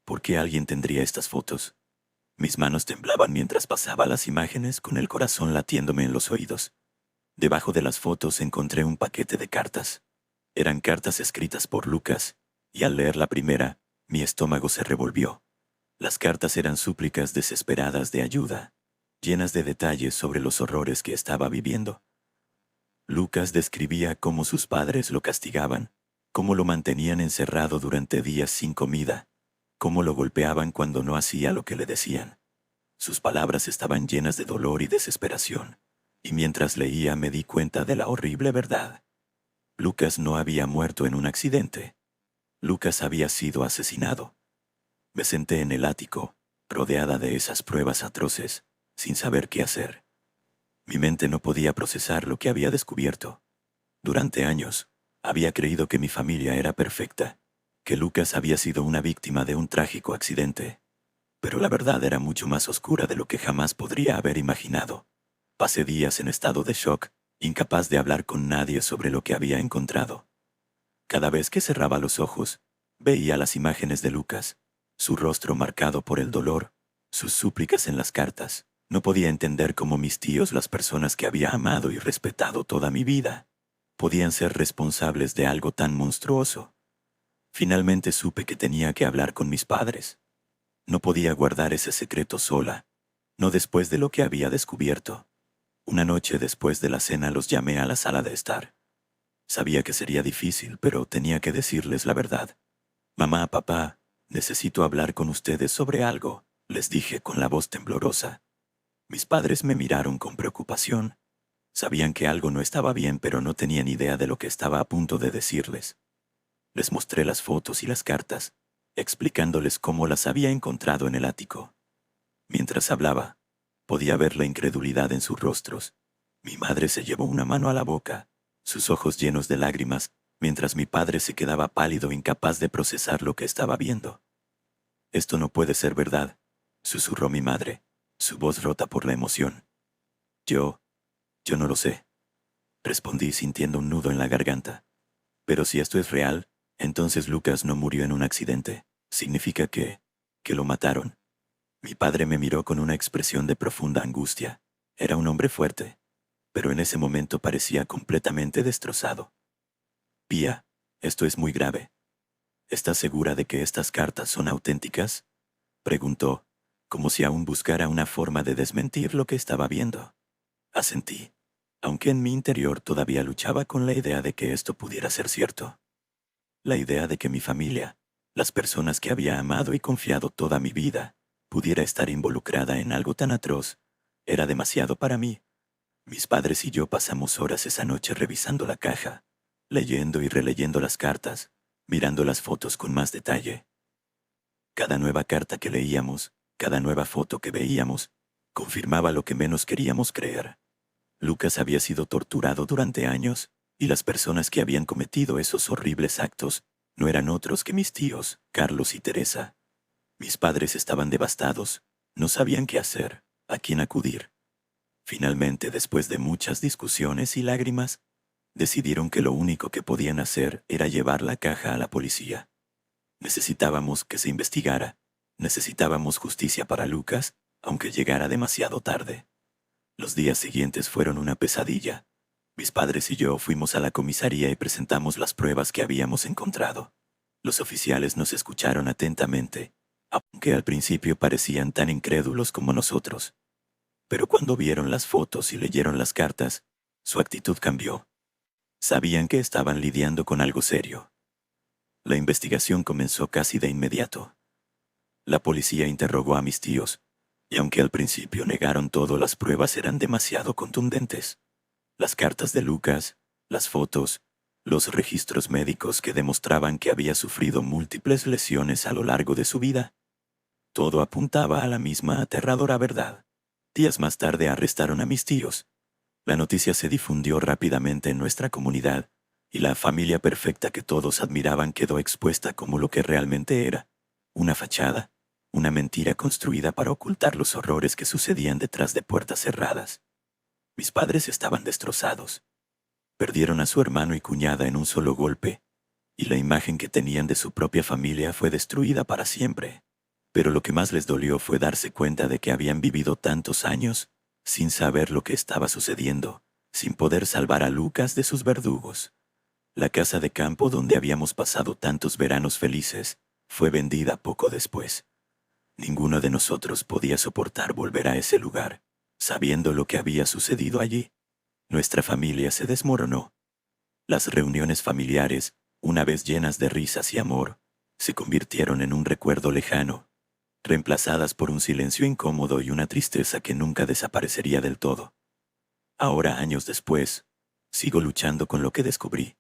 ¿Por qué alguien tendría estas fotos? Mis manos temblaban mientras pasaba las imágenes, con el corazón latiéndome en los oídos. Debajo de las fotos encontré un paquete de cartas. Eran cartas escritas por Lucas, y al leer la primera, mi estómago se revolvió. Las cartas eran súplicas desesperadas de ayuda, llenas de detalles sobre los horrores que estaba viviendo. Lucas describía cómo sus padres lo castigaban, cómo lo mantenían encerrado durante días sin comida, cómo lo golpeaban cuando no hacía lo que le decían. Sus palabras estaban llenas de dolor y desesperación. y mientras leía me di cuenta de la horrible verdad. Lucas no había muerto en un accidente. Lucas había sido asesinado. Me senté en el ático, rodeada de esas pruebas atroces, sin saber qué hacer. Mi mente no podía procesar lo que había descubierto. Durante años, había creído que mi familia era perfecta, que Lucas había sido una víctima de un trágico accidente. Pero la verdad era mucho más oscura de lo que jamás podría haber imaginado. Pasé días en estado de shock, incapaz de hablar con nadie sobre lo que había encontrado. Cada vez que cerraba los ojos, veía las imágenes de Lucas, su rostro marcado por el dolor, sus súplicas en las cartas. No podía entender cómo mis tíos, las personas que había amado y respetado toda mi vida, podían ser responsables de algo tan monstruoso. Finalmente supe que tenía que hablar con mis padres. No podía guardar ese secreto sola, no después de lo que había descubierto. Una noche después de la cena los llamé a la sala de estar. Sabía que sería difícil, pero tenía que decirles la verdad. Mamá, papá, necesito hablar con ustedes sobre algo, les dije con la voz temblorosa. Mis padres me miraron con preocupación. Sabían que algo no estaba bien, pero no tenían idea de lo que estaba a punto de decirles. Les mostré las fotos y las cartas, explicándoles cómo las había encontrado en el ático. Mientras hablaba, podía ver la incredulidad en sus rostros. Mi madre se llevó una mano a la boca, sus ojos llenos de lágrimas, mientras mi padre se quedaba pálido, incapaz de procesar lo que estaba viendo. «Esto no puede ser verdad», susurró mi madre, su voz rota por la emoción. Yo no lo sé», respondí sintiendo un nudo en la garganta. «Pero si esto es real, entonces Lucas no murió en un accidente. Significa que lo mataron». Mi padre me miró con una expresión de profunda angustia. Era un hombre fuerte, pero en ese momento parecía completamente destrozado. «Pía, esto es muy grave. ¿Estás segura de que estas cartas son auténticas?», preguntó, como si aún buscara una forma de desmentir lo que estaba viendo. Asentí, aunque en mi interior todavía luchaba con la idea de que esto pudiera ser cierto. La idea de que mi familia, las personas que había amado y confiado toda mi vida, pudiera estar involucrada en algo tan atroz, era demasiado para mí. Mis padres y yo pasamos horas esa noche revisando la caja, leyendo y releyendo las cartas, mirando las fotos con más detalle. Cada nueva carta que leíamos, cada nueva foto que veíamos, confirmaba lo que menos queríamos creer. Lucas había sido torturado durante años, y las personas que habían cometido esos horribles actos no eran otros que mis tíos, Carlos y Teresa. Mis padres estaban devastados, no sabían qué hacer, a quién acudir. Finalmente, después de muchas discusiones y lágrimas, decidieron que lo único que podían hacer era llevar la caja a la policía. Necesitábamos que se investigara, necesitábamos justicia para Lucas, aunque llegara demasiado tarde. Los días siguientes fueron una pesadilla. Mis padres y yo fuimos a la comisaría y presentamos las pruebas que habíamos encontrado. Los oficiales nos escucharon atentamente, aunque al principio parecían tan incrédulos como nosotros. Pero cuando vieron las fotos y leyeron las cartas, su actitud cambió. Sabían que estaban lidiando con algo serio. La investigación comenzó casi de inmediato. La policía interrogó a mis tíos, y aunque al principio negaron todo, las pruebas eran demasiado contundentes. Las cartas de Lucas, las fotos, los registros médicos que demostraban que había sufrido múltiples lesiones a lo largo de su vida. Todo apuntaba a la misma aterradora verdad. Días más tarde arrestaron a mis tíos. La noticia se difundió rápidamente en nuestra comunidad, y la familia perfecta que todos admiraban quedó expuesta como lo que realmente era: una fachada, una mentira construida para ocultar los horrores que sucedían detrás de puertas cerradas. Mis padres estaban destrozados. Perdieron a su hermano y cuñada en un solo golpe, y la imagen que tenían de su propia familia fue destruida para siempre. Pero lo que más les dolió fue darse cuenta de que habían vivido tantos años sin saber lo que estaba sucediendo, sin poder salvar a Lucas de sus verdugos. La casa de campo donde habíamos pasado tantos veranos felices fue vendida poco después. Ninguno de nosotros podía soportar volver a ese lugar, sabiendo lo que había sucedido allí. Nuestra familia se desmoronó. Las reuniones familiares, una vez llenas de risas y amor, se convirtieron en un recuerdo lejano, reemplazadas por un silencio incómodo y una tristeza que nunca desaparecería del todo. Ahora, años después, sigo luchando con lo que descubrí.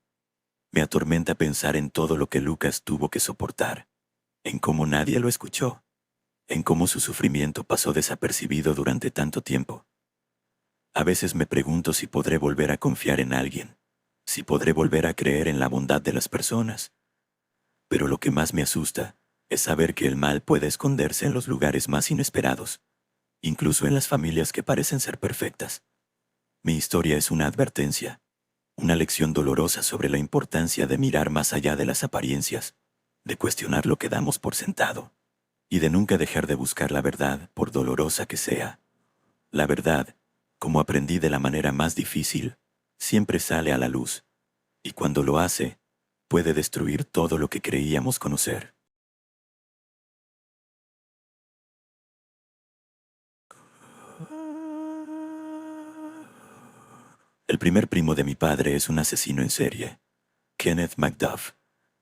Me atormenta pensar en todo lo que Lucas tuvo que soportar, en cómo nadie lo escuchó, en cómo su sufrimiento pasó desapercibido durante tanto tiempo. A veces me pregunto si podré volver a confiar en alguien, si podré volver a creer en la bondad de las personas. Pero lo que más me asusta es saber que el mal puede esconderse en los lugares más inesperados, incluso en las familias que parecen ser perfectas. Mi historia es una advertencia, una lección dolorosa sobre la importancia de mirar más allá de las apariencias, de cuestionar lo que damos por sentado, y de nunca dejar de buscar la verdad, por dolorosa que sea. La verdad, como aprendí de la manera más difícil, siempre sale a la luz, y cuando lo hace, puede destruir todo lo que creíamos conocer. El primer primo de mi padre es un asesino en serie, Kenneth MacDuff.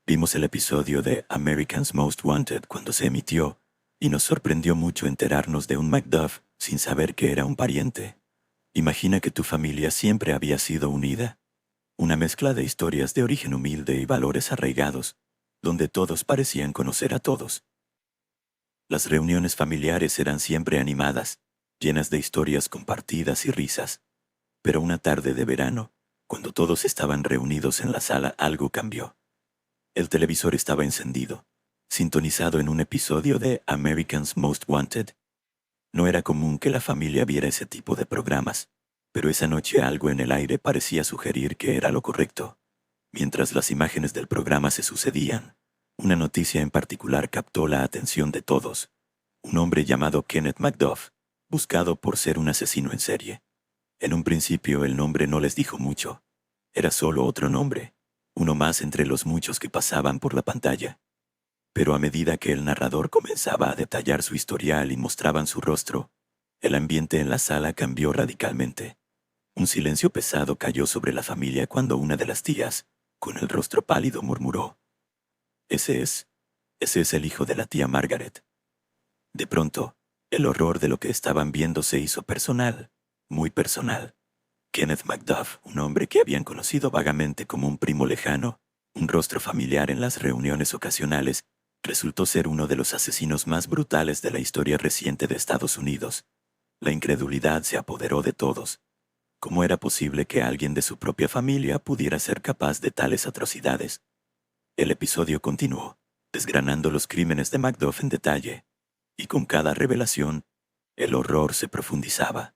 Vimos el episodio de America's Most Wanted cuando se emitió, y nos sorprendió mucho enterarnos de un MacDuff sin saber que era un pariente. Imagina que tu familia siempre había sido unida, una mezcla de historias de origen humilde y valores arraigados, donde todos parecían conocer a todos. Las reuniones familiares eran siempre animadas, llenas de historias compartidas y risas. Pero una tarde de verano, cuando todos estaban reunidos en la sala, algo cambió. El televisor estaba encendido, sintonizado en un episodio de America's Most Wanted. No era común que la familia viera ese tipo de programas, pero esa noche algo en el aire parecía sugerir que era lo correcto. Mientras las imágenes del programa se sucedían, una noticia en particular captó la atención de todos. Un hombre llamado Kenneth MacDuff, buscado por ser un asesino en serie. En un principio el nombre no les dijo mucho. Era solo otro nombre, uno más entre los muchos que pasaban por la pantalla. Pero a medida que el narrador comenzaba a detallar su historial y mostraban su rostro, el ambiente en la sala cambió radicalmente. Un silencio pesado cayó sobre la familia cuando una de las tías, con el rostro pálido, murmuró: ese es el hijo de la tía Margaret. De pronto, el horror de lo que estaban viendo se hizo personal, muy personal. Kenneth MacDuff, un hombre que habían conocido vagamente como un primo lejano, un rostro familiar en las reuniones ocasionales, resultó ser uno de los asesinos más brutales de la historia reciente de Estados Unidos. La incredulidad se apoderó de todos. ¿Cómo era posible que alguien de su propia familia pudiera ser capaz de tales atrocidades? El episodio continuó, desgranando los crímenes de MacDuff en detalle, y con cada revelación, el horror se profundizaba.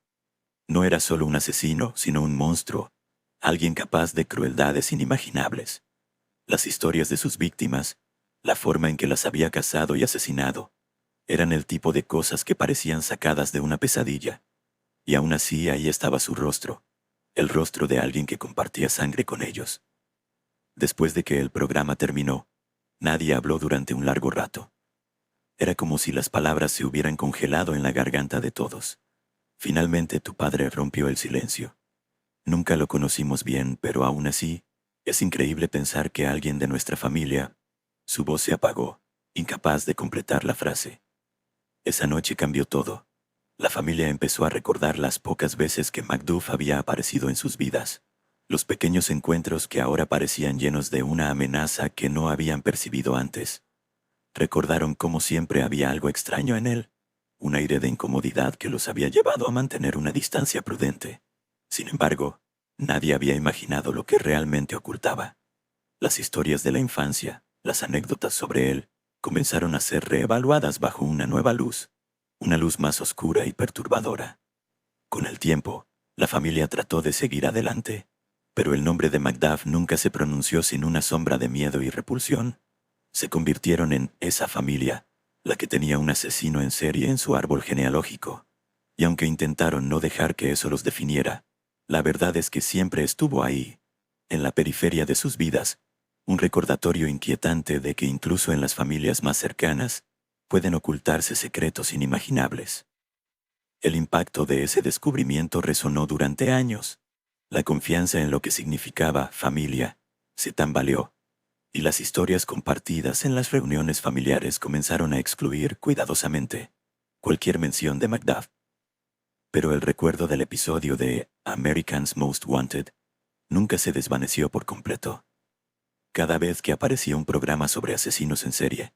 No era solo un asesino, sino un monstruo, alguien capaz de crueldades inimaginables. Las historias de sus víctimas, la forma en que las había cazado y asesinado, eran el tipo de cosas que parecían sacadas de una pesadilla. Y aún así ahí estaba su rostro, el rostro de alguien que compartía sangre con ellos. Después de que el programa terminó, nadie habló durante un largo rato. Era como si las palabras se hubieran congelado en la garganta de todos. Finalmente tu padre rompió el silencio. Nunca lo conocimos bien, pero aún así, es increíble pensar que alguien de nuestra familia... Su voz se apagó, incapaz de completar la frase. Esa noche cambió todo. La familia empezó a recordar las pocas veces que MacDuff había aparecido en sus vidas. Los pequeños encuentros que ahora parecían llenos de una amenaza que no habían percibido antes. Recordaron cómo siempre había algo extraño en él, un aire de incomodidad que los había llevado a mantener una distancia prudente. Sin embargo, nadie había imaginado lo que realmente ocultaba. Las historias de la infancia, las anécdotas sobre él, comenzaron a ser reevaluadas bajo una nueva luz, una luz más oscura y perturbadora. Con el tiempo, la familia trató de seguir adelante, pero el nombre de MacDuff nunca se pronunció sin una sombra de miedo y repulsión. Se convirtieron en esa familia, la que tenía un asesino en serie en su árbol genealógico. Y aunque intentaron no dejar que eso los definiera, la verdad es que siempre estuvo ahí, en la periferia de sus vidas, un recordatorio inquietante de que incluso en las familias más cercanas pueden ocultarse secretos inimaginables. El impacto de ese descubrimiento resonó durante años. La confianza en lo que significaba familia se tambaleó, y las historias compartidas en las reuniones familiares comenzaron a excluir cuidadosamente cualquier mención de MacDuff. Pero el recuerdo del episodio de America's Most Wanted nunca se desvaneció por completo. Cada vez que aparecía un programa sobre asesinos en serie,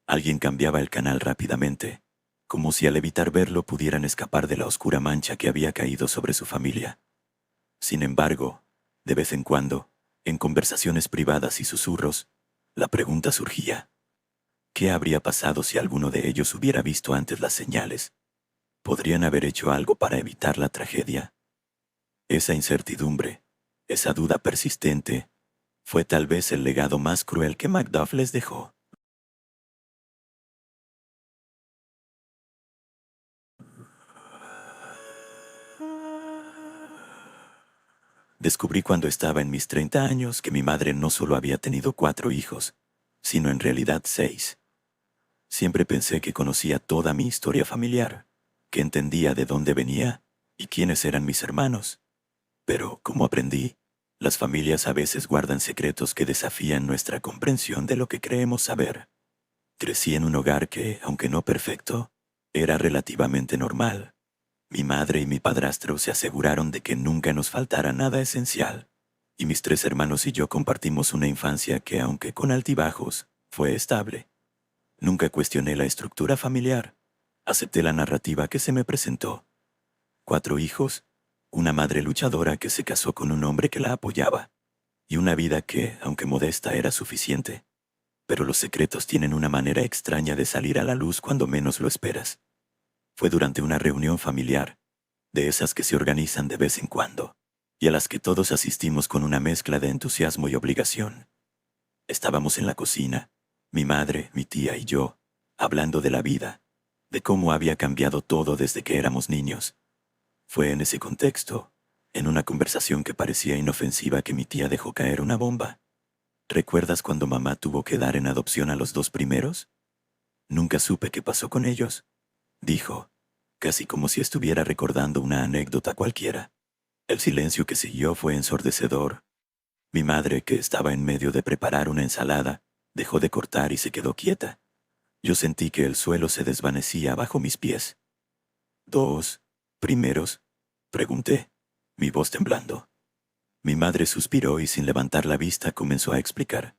alguien cambiaba el canal rápidamente, como si al evitar verlo pudieran escapar de la oscura mancha que había caído sobre su familia. Sin embargo, de vez en cuando, en conversaciones privadas y susurros, la pregunta surgía: ¿qué habría pasado si alguno de ellos hubiera visto antes las señales? ¿Podrían haber hecho algo para evitar la tragedia? Esa incertidumbre, esa duda persistente, fue tal vez el legado más cruel que Macduff les dejó. Descubrí cuando estaba en mis 30 años que mi madre no solo había tenido 4 hijos, sino en realidad 6. Siempre pensé que conocía toda mi historia familiar, que entendía de dónde venía y quiénes eran mis hermanos. Pero, como aprendí, las familias a veces guardan secretos que desafían nuestra comprensión de lo que creemos saber. Crecí en un hogar que, aunque no perfecto, era relativamente normal. Mi madre y mi padrastro se aseguraron de que nunca nos faltara nada esencial, y mis 3 hermanos y yo compartimos una infancia que, aunque con altibajos, fue estable. Nunca cuestioné la estructura familiar. Acepté la narrativa que se me presentó. 4 hijos, una madre luchadora que se casó con un hombre que la apoyaba, y una vida que, aunque modesta, era suficiente. Pero los secretos tienen una manera extraña de salir a la luz cuando menos lo esperas. Fue durante una reunión familiar, de esas que se organizan de vez en cuando, y a las que todos asistimos con una mezcla de entusiasmo y obligación. Estábamos en la cocina, mi madre, mi tía y yo, hablando de la vida, de cómo había cambiado todo desde que éramos niños. Fue en ese contexto, en una conversación que parecía inofensiva, que mi tía dejó caer una bomba. ¿Recuerdas cuando mamá tuvo que dar en adopción a los 2 primeros? Nunca supe qué pasó con ellos, dijo, casi como si estuviera recordando una anécdota cualquiera. El silencio que siguió fue ensordecedor. Mi madre, que estaba en medio de preparar una ensalada, dejó de cortar y se quedó quieta. Yo sentí que el suelo se desvanecía bajo mis pies. ¿2 primeros?, pregunté, mi voz temblando. Mi madre suspiró y sin levantar la vista comenzó a explicar.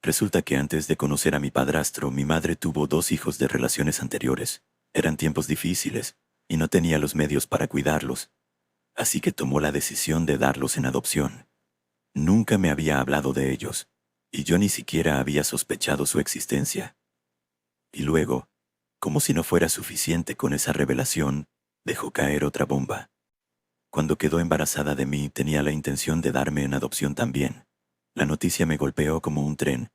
Resulta que antes de conocer a mi padrastro, mi madre tuvo 2 hijos de relaciones anteriores. Eran tiempos difíciles y no tenía los medios para cuidarlos, así que tomó la decisión de darlos en adopción. Nunca me había hablado de ellos, y yo ni siquiera había sospechado su existencia. Y luego, como si no fuera suficiente con esa revelación, dejó caer otra bomba. Cuando quedó embarazada de mí, tenía la intención de darme en adopción también. La noticia me golpeó como un tren.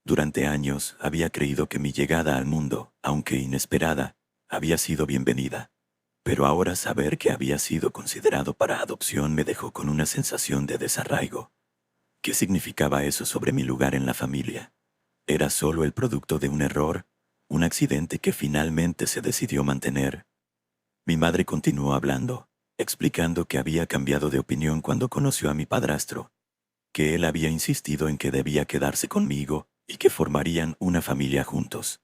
Durante años había creído que mi llegada al mundo, aunque inesperada, había sido bienvenida. Pero ahora saber que había sido considerado para adopción me dejó con una sensación de desarraigo. ¿Qué significaba eso sobre mi lugar en la familia? ¿Era solo el producto de un error, un accidente que finalmente se decidió mantener? Mi madre continuó hablando, explicando que había cambiado de opinión cuando conoció a mi padrastro, que él había insistido en que debía quedarse conmigo y que formarían una familia juntos.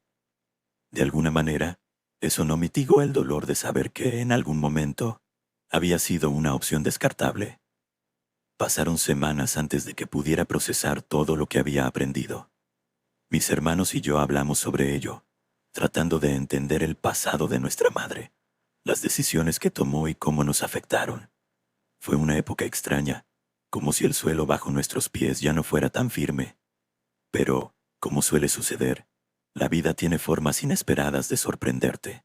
De alguna manera, eso no mitigó el dolor de saber que, en algún momento, había sido una opción descartable. Pasaron semanas antes de que pudiera procesar todo lo que había aprendido. Mis hermanos y yo hablamos sobre ello, tratando de entender el pasado de nuestra madre, las decisiones que tomó y cómo nos afectaron. Fue una época extraña, como si el suelo bajo nuestros pies ya no fuera tan firme. Pero, como suele suceder, la vida tiene formas inesperadas de sorprenderte.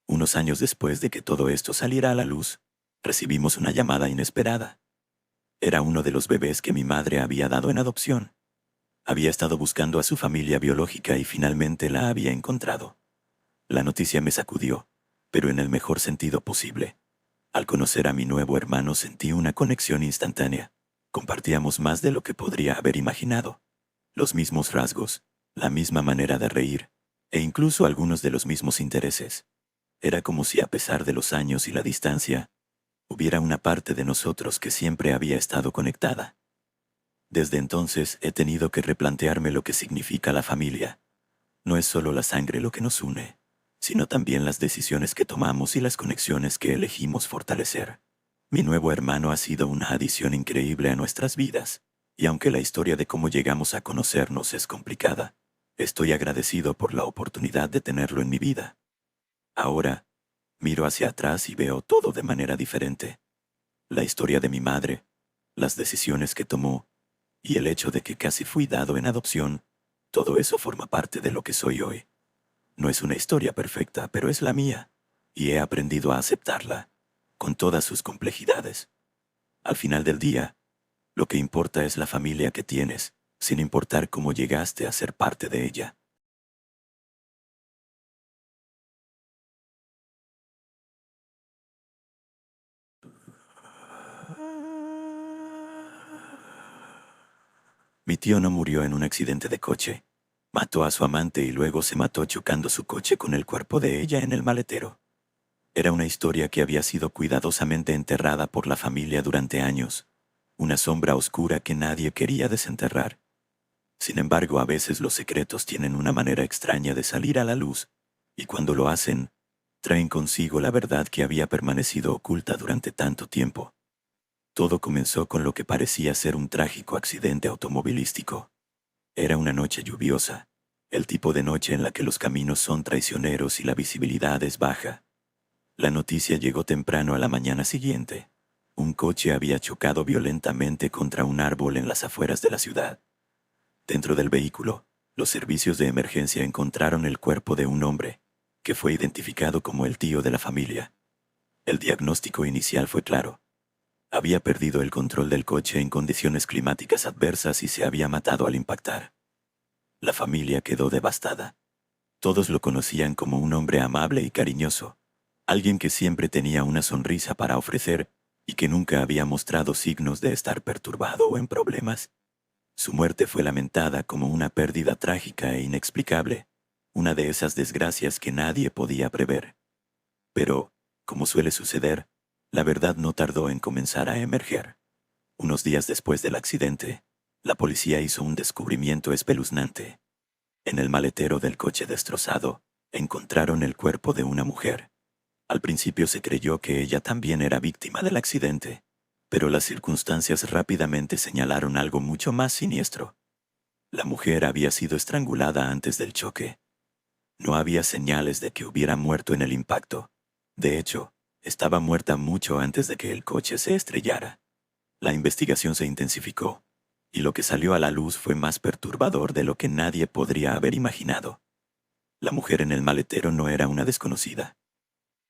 Unos años después de que todo esto saliera a la luz, recibimos una llamada inesperada. Era uno de los bebés que mi madre había dado en adopción. Había estado buscando a su familia biológica y finalmente la había encontrado. La noticia me sacudió, pero en el mejor sentido posible. Al conocer a mi nuevo hermano sentí una conexión instantánea. Compartíamos más de lo que podría haber imaginado. Los mismos rasgos, la misma manera de reír, e incluso algunos de los mismos intereses. Era como si, a pesar de los años y la distancia, hubiera una parte de nosotros que siempre había estado conectada. Desde entonces he tenido que replantearme lo que significa la familia. No es solo la sangre lo que nos une, sino también las decisiones que tomamos y las conexiones que elegimos fortalecer. Mi nuevo hermano ha sido una adición increíble a nuestras vidas, y aunque la historia de cómo llegamos a conocernos es complicada, estoy agradecido por la oportunidad de tenerlo en mi vida. Ahora, miro hacia atrás y veo todo de manera diferente. La historia de mi madre, las decisiones que tomó, y el hecho de que casi fui dado en adopción, todo eso forma parte de lo que soy hoy. No es una historia perfecta, pero es la mía, y he aprendido a aceptarla, con todas sus complejidades. Al final del día, lo que importa es la familia que tienes, sin importar cómo llegaste a ser parte de ella. Mi tío no murió en un accidente de coche. Mató a su amante y luego se mató chocando su coche con el cuerpo de ella en el maletero. Era una historia que había sido cuidadosamente enterrada por la familia durante años, una sombra oscura que nadie quería desenterrar. Sin embargo, a veces los secretos tienen una manera extraña de salir a la luz, y cuando lo hacen, traen consigo la verdad que había permanecido oculta durante tanto tiempo. Todo comenzó con lo que parecía ser un trágico accidente automovilístico. Era una noche lluviosa, el tipo de noche en la que los caminos son traicioneros y la visibilidad es baja. La noticia llegó temprano a la mañana siguiente. Un coche había chocado violentamente contra un árbol en las afueras de la ciudad. Dentro del vehículo, los servicios de emergencia encontraron el cuerpo de un hombre, que fue identificado como el tío de la familia. El diagnóstico inicial fue claro. Había perdido el control del coche en condiciones climáticas adversas y se había matado al impactar. La familia quedó devastada. Todos lo conocían como un hombre amable y cariñoso, alguien que siempre tenía una sonrisa para ofrecer y que nunca había mostrado signos de estar perturbado o en problemas. Su muerte fue lamentada como una pérdida trágica e inexplicable, una de esas desgracias que nadie podía prever. Pero, como suele suceder, la verdad no tardó en comenzar a emerger. Unos días después del accidente, la policía hizo un descubrimiento espeluznante. En el maletero del coche destrozado, encontraron el cuerpo de una mujer. Al principio se creyó que ella también era víctima del accidente, pero las circunstancias rápidamente señalaron algo mucho más siniestro. La mujer había sido estrangulada antes del choque. No había señales de que hubiera muerto en el impacto. De hecho, estaba muerta mucho antes de que el coche se estrellara. La investigación se intensificó, y lo que salió a la luz fue más perturbador de lo que nadie podría haber imaginado. La mujer en el maletero no era una desconocida.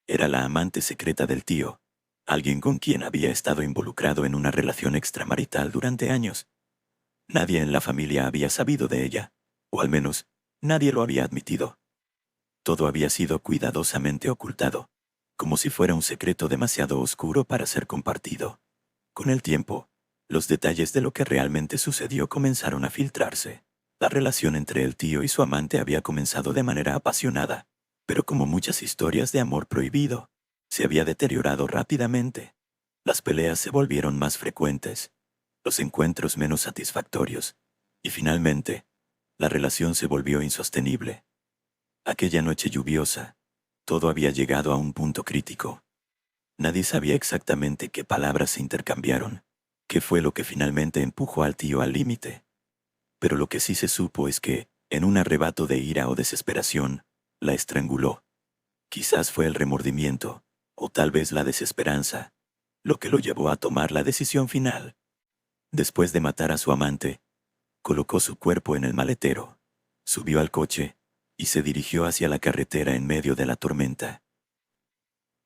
Era la amante secreta del tío, alguien con quien había estado involucrado en una relación extramarital durante años. Nadie en la familia había sabido de ella, o al menos nadie lo había admitido. Todo había sido cuidadosamente ocultado, como si fuera un secreto demasiado oscuro para ser compartido. Con el tiempo, los detalles de lo que realmente sucedió comenzaron a filtrarse. La relación entre el tío y su amante había comenzado de manera apasionada, pero como muchas historias de amor prohibido, se había deteriorado rápidamente. Las peleas se volvieron más frecuentes, los encuentros menos satisfactorios, y finalmente, la relación se volvió insostenible. Aquella noche lluviosa, todo había llegado a un punto crítico. Nadie sabía exactamente qué palabras se intercambiaron, qué fue lo que finalmente empujó al tío al límite. Pero lo que sí se supo es que, en un arrebato de ira o desesperación, la estranguló. Quizás fue el remordimiento, o tal vez la desesperanza, lo que lo llevó a tomar la decisión final. Después de matar a su amante, colocó su cuerpo en el maletero, subió al coche y se dirigió hacia la carretera en medio de la tormenta.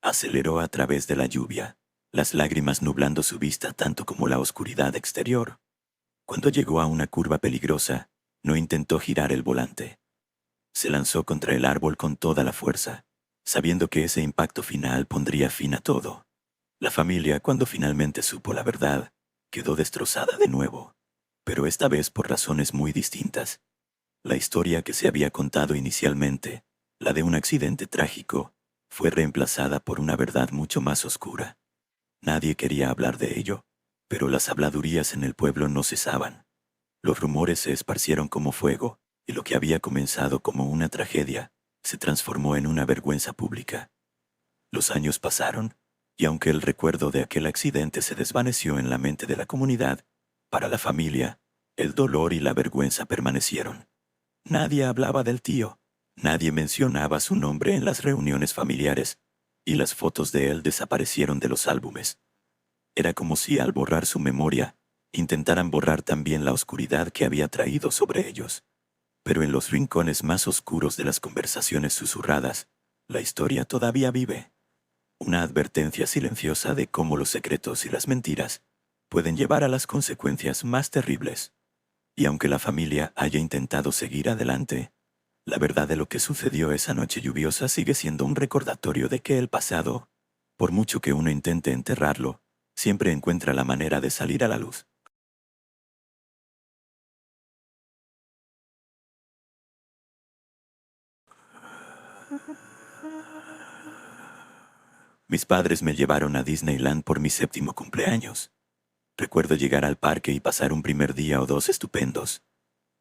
Aceleró a través de la lluvia, las lágrimas nublando su vista tanto como la oscuridad exterior. Cuando llegó a una curva peligrosa, no intentó girar el volante. Se lanzó contra el árbol con toda la fuerza, sabiendo que ese impacto final pondría fin a todo. La familia, cuando finalmente supo la verdad, quedó destrozada de nuevo, pero esta vez por razones muy distintas. La historia que se había contado inicialmente, la de un accidente trágico, fue reemplazada por una verdad mucho más oscura. Nadie quería hablar de ello, pero las habladurías en el pueblo no cesaban. Los rumores se esparcieron como fuego, y lo que había comenzado como una tragedia se transformó en una vergüenza pública. Los años pasaron, y aunque el recuerdo de aquel accidente se desvaneció en la mente de la comunidad, para la familia, el dolor y la vergüenza permanecieron. Nadie hablaba del tío, nadie mencionaba su nombre en las reuniones familiares, y las fotos de él desaparecieron de los álbumes. Era como si al borrar su memoria, intentaran borrar también la oscuridad que había traído sobre ellos. Pero en los rincones más oscuros de las conversaciones susurradas, la historia todavía vive. Una advertencia silenciosa de cómo los secretos y las mentiras pueden llevar a las consecuencias más terribles. Y aunque la familia haya intentado seguir adelante, la verdad de lo que sucedió esa noche lluviosa sigue siendo un recordatorio de que el pasado, por mucho que uno intente enterrarlo, siempre encuentra la manera de salir a la luz. Mis padres me llevaron a Disneyland por mi 7º cumpleaños. Recuerdo llegar al parque y pasar un primer día o dos estupendos.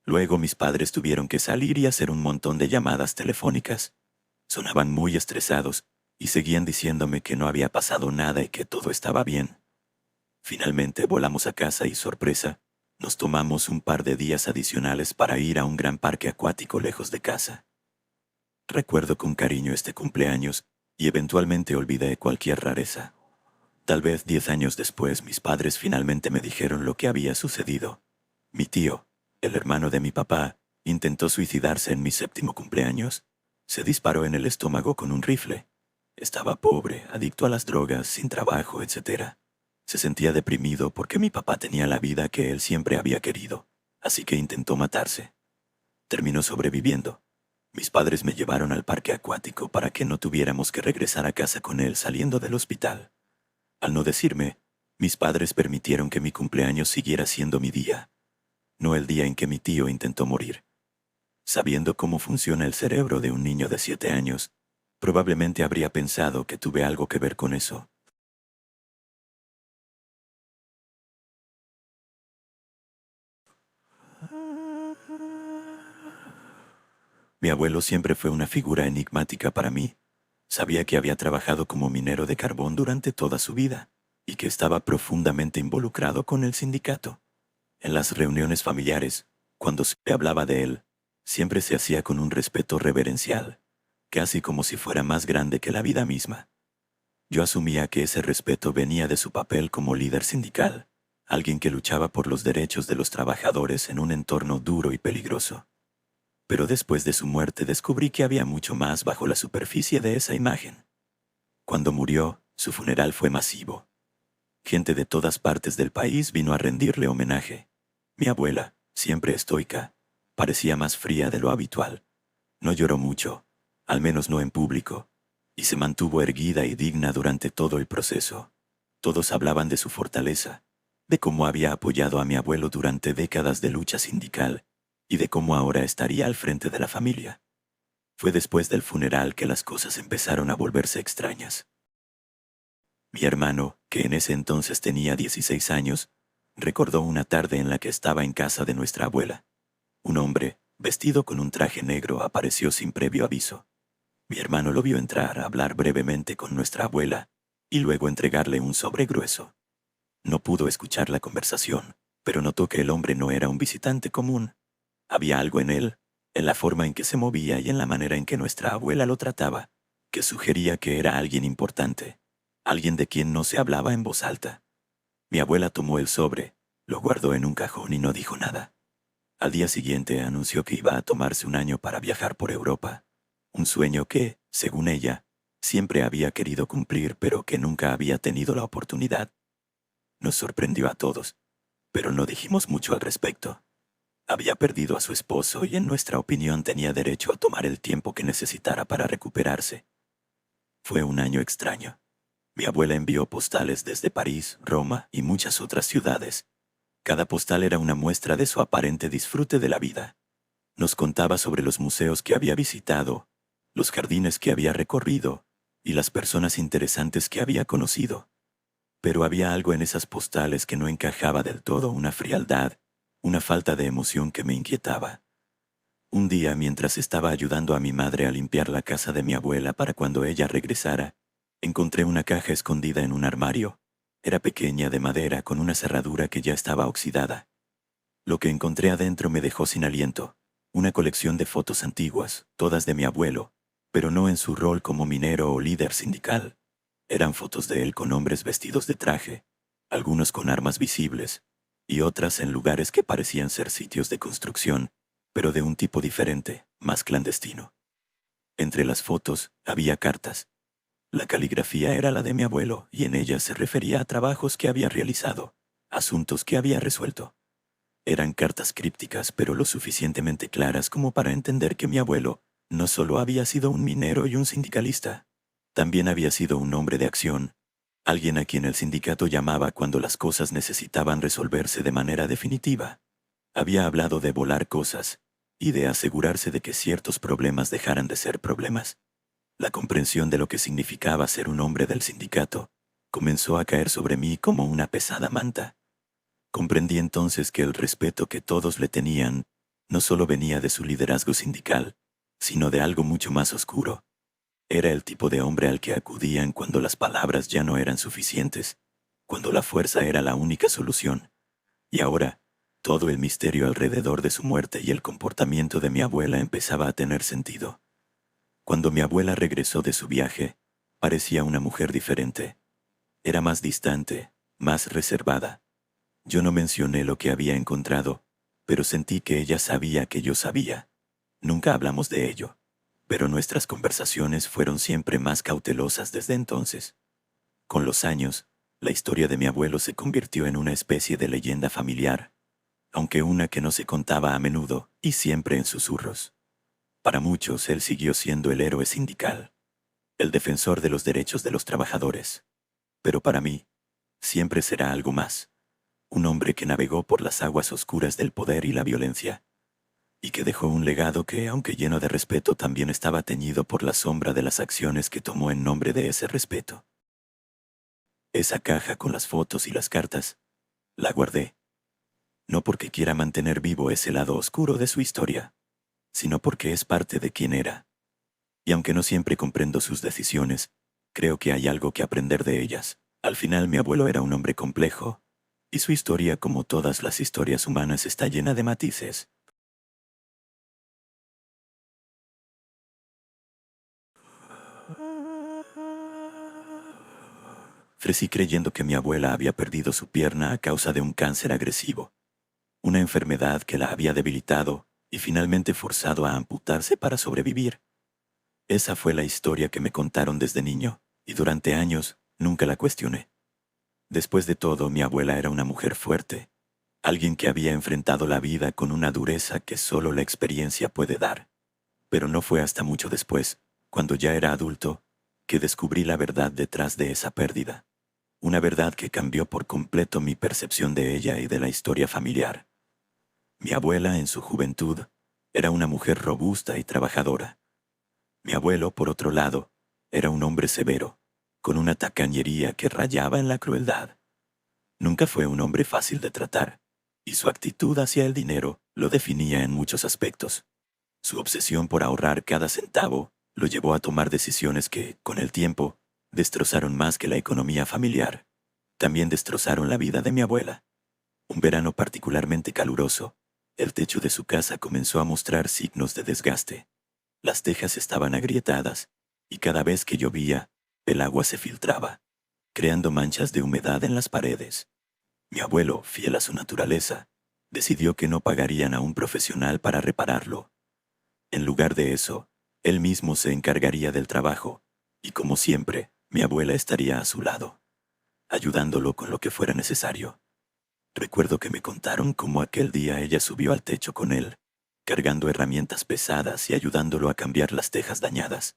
Luego mis padres tuvieron que salir y hacer un montón de llamadas telefónicas. Sonaban muy estresados y seguían diciéndome que no había pasado nada y que todo estaba bien. Finalmente volamos a casa y, sorpresa, nos tomamos un par de días adicionales para ir a un gran parque acuático lejos de casa. Recuerdo con cariño este cumpleaños y eventualmente olvidé cualquier rareza. Tal vez 10 años después mis padres finalmente me dijeron lo que había sucedido. Mi tío, el hermano de mi papá, intentó suicidarse en mi 7º cumpleaños. Se disparó en el estómago con un rifle. Estaba pobre, adicto a las drogas, sin trabajo, etc. Se sentía deprimido porque mi papá tenía la vida que él siempre había querido, así que intentó matarse. Terminó sobreviviendo. Mis padres me llevaron al parque acuático para que no tuviéramos que regresar a casa con él saliendo del hospital. Al no decirme, mis padres permitieron que mi cumpleaños siguiera siendo mi día, no el día en que mi tío intentó morir. Sabiendo cómo funciona el cerebro de un niño de 7 años, probablemente habría pensado que tuve algo que ver con eso. Mi abuelo siempre fue una figura enigmática para mí. Sabía que había trabajado como minero de carbón durante toda su vida y que estaba profundamente involucrado con el sindicato. En las reuniones familiares, cuando se hablaba de él, siempre se hacía con un respeto reverencial, casi como si fuera más grande que la vida misma. Yo asumía que ese respeto venía de su papel como líder sindical, alguien que luchaba por los derechos de los trabajadores en un entorno duro y peligroso. Pero después de su muerte descubrí que había mucho más bajo la superficie de esa imagen. Cuando murió, su funeral fue masivo. Gente de todas partes del país vino a rendirle homenaje. Mi abuela, siempre estoica, parecía más fría de lo habitual. No lloró mucho, al menos no en público, y se mantuvo erguida y digna durante todo el proceso. Todos hablaban de su fortaleza, de cómo había apoyado a mi abuelo durante décadas de lucha sindical y de cómo ahora estaría al frente de la familia. Fue después del funeral que las cosas empezaron a volverse extrañas. Mi hermano, que en ese entonces tenía 16 años, recordó una tarde en la que estaba en casa de nuestra abuela. Un hombre, vestido con un traje negro, apareció sin previo aviso. Mi hermano lo vio entrar, hablar brevemente con nuestra abuela y luego entregarle un sobre grueso. No pudo escuchar la conversación, pero notó que el hombre no era un visitante común. Había algo en él, en la forma en que se movía y en la manera en que nuestra abuela lo trataba, que sugería que era alguien importante, alguien de quien no se hablaba en voz alta. Mi abuela tomó el sobre, lo guardó en un cajón y no dijo nada. Al día siguiente anunció que iba a tomarse un año para viajar por Europa, un sueño que, según ella, siempre había querido cumplir pero que nunca había tenido la oportunidad. Nos sorprendió a todos, pero no dijimos mucho al respecto. Había perdido a su esposo y en nuestra opinión tenía derecho a tomar el tiempo que necesitara para recuperarse. Fue un año extraño. Mi abuela envió postales desde París, Roma y muchas otras ciudades. Cada postal era una muestra de su aparente disfrute de la vida. Nos contaba sobre los museos que había visitado, los jardines que había recorrido y las personas interesantes que había conocido. Pero había algo en esas postales que no encajaba del todo, una frialdad, una falta de emoción que me inquietaba. Un día, mientras estaba ayudando a mi madre a limpiar la casa de mi abuela para cuando ella regresara, encontré una caja escondida en un armario. Era pequeña, de madera, con una cerradura que ya estaba oxidada. Lo que encontré adentro me dejó sin aliento. Una colección de fotos antiguas, todas de mi abuelo, pero no en su rol como minero o líder sindical. Eran fotos de él con hombres vestidos de traje, algunos con armas visibles, y otras en lugares que parecían ser sitios de construcción, pero de un tipo diferente, más clandestino. Entre las fotos había cartas. La caligrafía era la de mi abuelo, y en ellas se refería a trabajos que había realizado, asuntos que había resuelto. Eran cartas crípticas, pero lo suficientemente claras como para entender que mi abuelo no solo había sido un minero y un sindicalista, también había sido un hombre de acción, alguien a quien el sindicato llamaba cuando las cosas necesitaban resolverse de manera definitiva. Había hablado de volar cosas y de asegurarse de que ciertos problemas dejaran de ser problemas. La comprensión de lo que significaba ser un hombre del sindicato comenzó a caer sobre mí como una pesada manta. Comprendí entonces que el respeto que todos le tenían no solo venía de su liderazgo sindical, sino de algo mucho más oscuro. Era el tipo de hombre al que acudían cuando las palabras ya no eran suficientes, cuando la fuerza era la única solución. Y ahora, todo el misterio alrededor de su muerte y el comportamiento de mi abuela empezaba a tener sentido. Cuando mi abuela regresó de su viaje, parecía una mujer diferente. Era más distante, más reservada. Yo no mencioné lo que había encontrado, pero sentí que ella sabía que yo sabía. Nunca hablamos de ello, pero nuestras conversaciones fueron siempre más cautelosas desde entonces. Con los años, la historia de mi abuelo se convirtió en una especie de leyenda familiar, aunque una que no se contaba a menudo y siempre en susurros. Para muchos, él siguió siendo el héroe sindical, el defensor de los derechos de los trabajadores. Pero para mí, siempre será algo más. Un hombre que navegó por las aguas oscuras del poder y la violencia, y que dejó un legado que, aunque lleno de respeto, también estaba teñido por la sombra de las acciones que tomó en nombre de ese respeto. Esa caja con las fotos y las cartas, la guardé, no porque quiera mantener vivo ese lado oscuro de su historia, sino porque es parte de quien era. Y aunque no siempre comprendo sus decisiones, creo que hay algo que aprender de ellas. Al final, mi abuelo era un hombre complejo, y su historia, como todas las historias humanas, está llena de matices. Crecí creyendo que mi abuela había perdido su pierna a causa de un cáncer agresivo, una enfermedad que la había debilitado y finalmente forzado a amputarse para sobrevivir. Esa fue la historia que me contaron desde niño, y durante años nunca la cuestioné. Después de todo, mi abuela era una mujer fuerte, alguien que había enfrentado la vida con una dureza que solo la experiencia puede dar. Pero no fue hasta mucho después, cuando ya era adulto, que descubrí la verdad detrás de esa pérdida. Una verdad que cambió por completo mi percepción de ella y de la historia familiar. Mi abuela, en su juventud, era una mujer robusta y trabajadora. Mi abuelo, por otro lado, era un hombre severo, con una tacañería que rayaba en la crueldad. Nunca fue un hombre fácil de tratar, y su actitud hacia el dinero lo definía en muchos aspectos. Su obsesión por ahorrar cada centavo lo llevó a tomar decisiones que, con el tiempo, destrozaron más que la economía familiar. También destrozaron la vida de mi abuela. Un verano particularmente caluroso, el techo de su casa comenzó a mostrar signos de desgaste. Las tejas estaban agrietadas, y cada vez que llovía, el agua se filtraba, creando manchas de humedad en las paredes. Mi abuelo, fiel a su naturaleza, decidió que no pagarían a un profesional para repararlo. En lugar de eso, él mismo se encargaría del trabajo, y como siempre, mi abuela estaría a su lado, ayudándolo con lo que fuera necesario. Recuerdo que me contaron cómo aquel día ella subió al techo con él, cargando herramientas pesadas y ayudándolo a cambiar las tejas dañadas.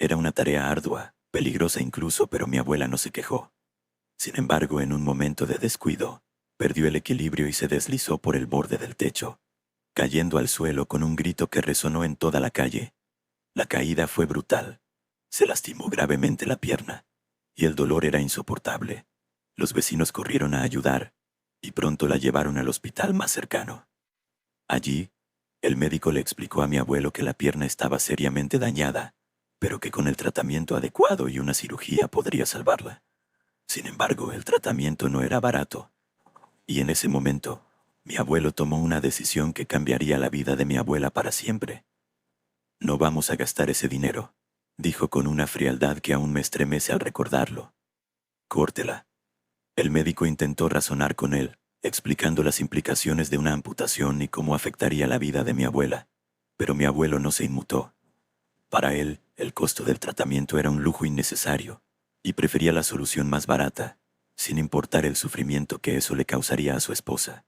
Era una tarea ardua, peligrosa incluso, pero mi abuela no se quejó. Sin embargo, en un momento de descuido, perdió el equilibrio y se deslizó por el borde del techo, cayendo al suelo con un grito que resonó en toda la calle. La caída fue brutal. Se lastimó gravemente la pierna, y el dolor era insoportable. Los vecinos corrieron a ayudar, y pronto la llevaron al hospital más cercano. Allí, El médico le explicó a mi abuelo que la pierna estaba seriamente dañada, pero que con el tratamiento adecuado y una cirugía podría salvarla. Sin embargo, el tratamiento no era barato, y en ese momento, mi abuelo tomó una decisión que cambiaría la vida de mi abuela para siempre. No vamos a gastar ese dinero, dijo con una frialdad que aún me estremece al recordarlo. Córtela. El médico intentó razonar con él, explicando las implicaciones de una amputación y cómo afectaría la vida de mi abuela, pero mi abuelo no se inmutó. Para él, el costo del tratamiento era un lujo innecesario, y prefería la solución más barata, sin importar el sufrimiento que eso le causaría a su esposa.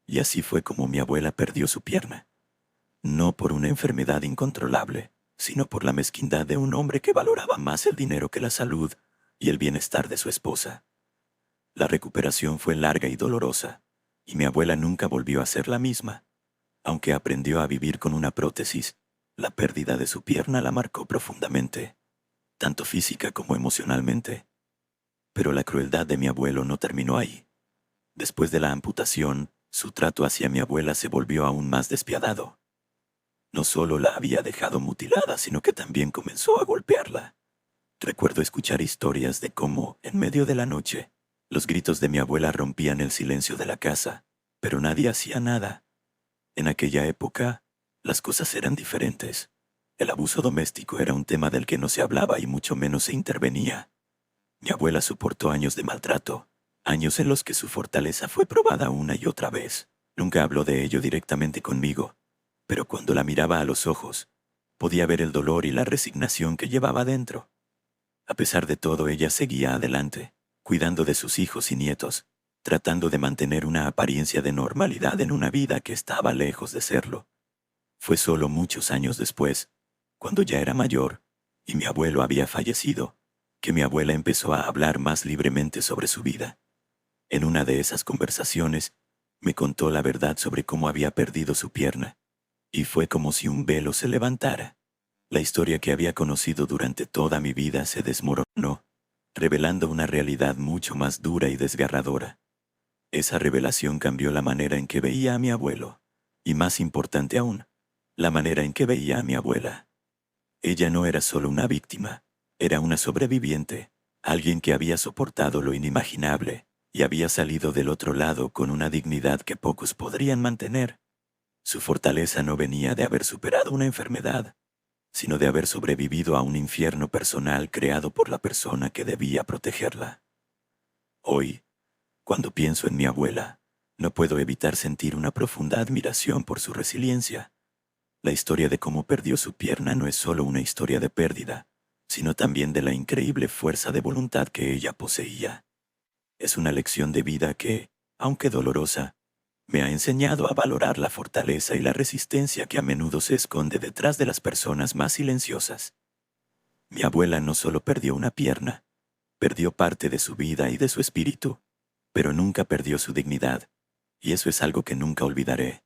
Y así fue como mi abuela perdió su pierna. No por una enfermedad incontrolable, sino por la mezquindad de un hombre que valoraba más el dinero que la salud y el bienestar de su esposa. La recuperación fue larga y dolorosa, y mi abuela nunca volvió a ser la misma. Aunque aprendió a vivir con una prótesis, la pérdida de su pierna la marcó profundamente, tanto física como emocionalmente. Pero la crueldad de mi abuelo no terminó ahí. Después de la amputación, su trato hacia mi abuela se volvió aún más despiadado. No solo la había dejado mutilada, sino que también comenzó a golpearla. Recuerdo escuchar historias de cómo, en medio de la noche, los gritos de mi abuela rompían el silencio de la casa, pero nadie hacía nada. En aquella época, las cosas eran diferentes. El abuso doméstico era un tema del que no se hablaba y mucho menos se intervenía. Mi abuela soportó años de maltrato, años en los que su fortaleza fue probada una y otra vez. Nunca habló de ello directamente conmigo, pero cuando la miraba a los ojos, podía ver el dolor y la resignación que llevaba dentro. A pesar de todo, ella seguía adelante, cuidando de sus hijos y nietos, tratando de mantener una apariencia de normalidad en una vida que estaba lejos de serlo. Fue solo muchos años después, cuando ya era mayor y mi abuelo había fallecido, que mi abuela empezó a hablar más libremente sobre su vida. En una de esas conversaciones, me contó la verdad sobre cómo había perdido su pierna, y fue como si un velo se levantara. La historia que había conocido durante toda mi vida se desmoronó, revelando una realidad mucho más dura y desgarradora. Esa revelación cambió la manera en que veía a mi abuelo, y más importante aún, la manera en que veía a mi abuela. Ella no era solo una víctima, era una sobreviviente, alguien que había soportado lo inimaginable y había salido del otro lado con una dignidad que pocos podrían mantener. Su fortaleza no venía de haber superado una enfermedad, sino de haber sobrevivido a un infierno personal creado por la persona que debía protegerla. Hoy, cuando pienso en mi abuela, no puedo evitar sentir una profunda admiración por su resiliencia. La historia de cómo perdió su pierna no es solo una historia de pérdida, sino también de la increíble fuerza de voluntad que ella poseía. Es una lección de vida que, aunque dolorosa, me ha enseñado a valorar la fortaleza y la resistencia que a menudo se esconde detrás de las personas más silenciosas. Mi abuela no solo perdió una pierna, perdió parte de su vida y de su espíritu, pero nunca perdió su dignidad, y eso es algo que nunca olvidaré.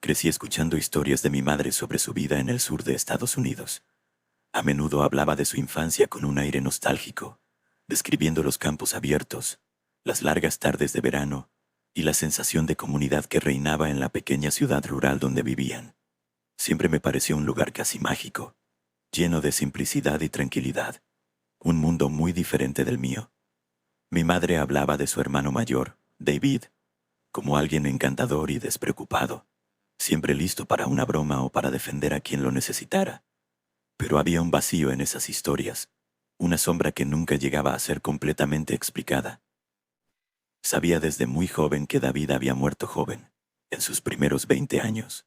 Crecí escuchando historias de mi madre sobre su vida en el sur de Estados Unidos. A menudo hablaba de su infancia con un aire nostálgico, describiendo los campos abiertos, las largas tardes de verano y la sensación de comunidad que reinaba en la pequeña ciudad rural donde vivían. Siempre me pareció un lugar casi mágico, lleno de simplicidad y tranquilidad, un mundo muy diferente del mío. Mi madre hablaba de su hermano mayor, David, como alguien encantador y despreocupado, siempre listo para una broma o para defender a quien lo necesitara. Pero había un vacío en esas historias, una sombra que nunca llegaba a ser completamente explicada. Sabía desde muy joven que David había muerto joven, en sus primeros 20 años.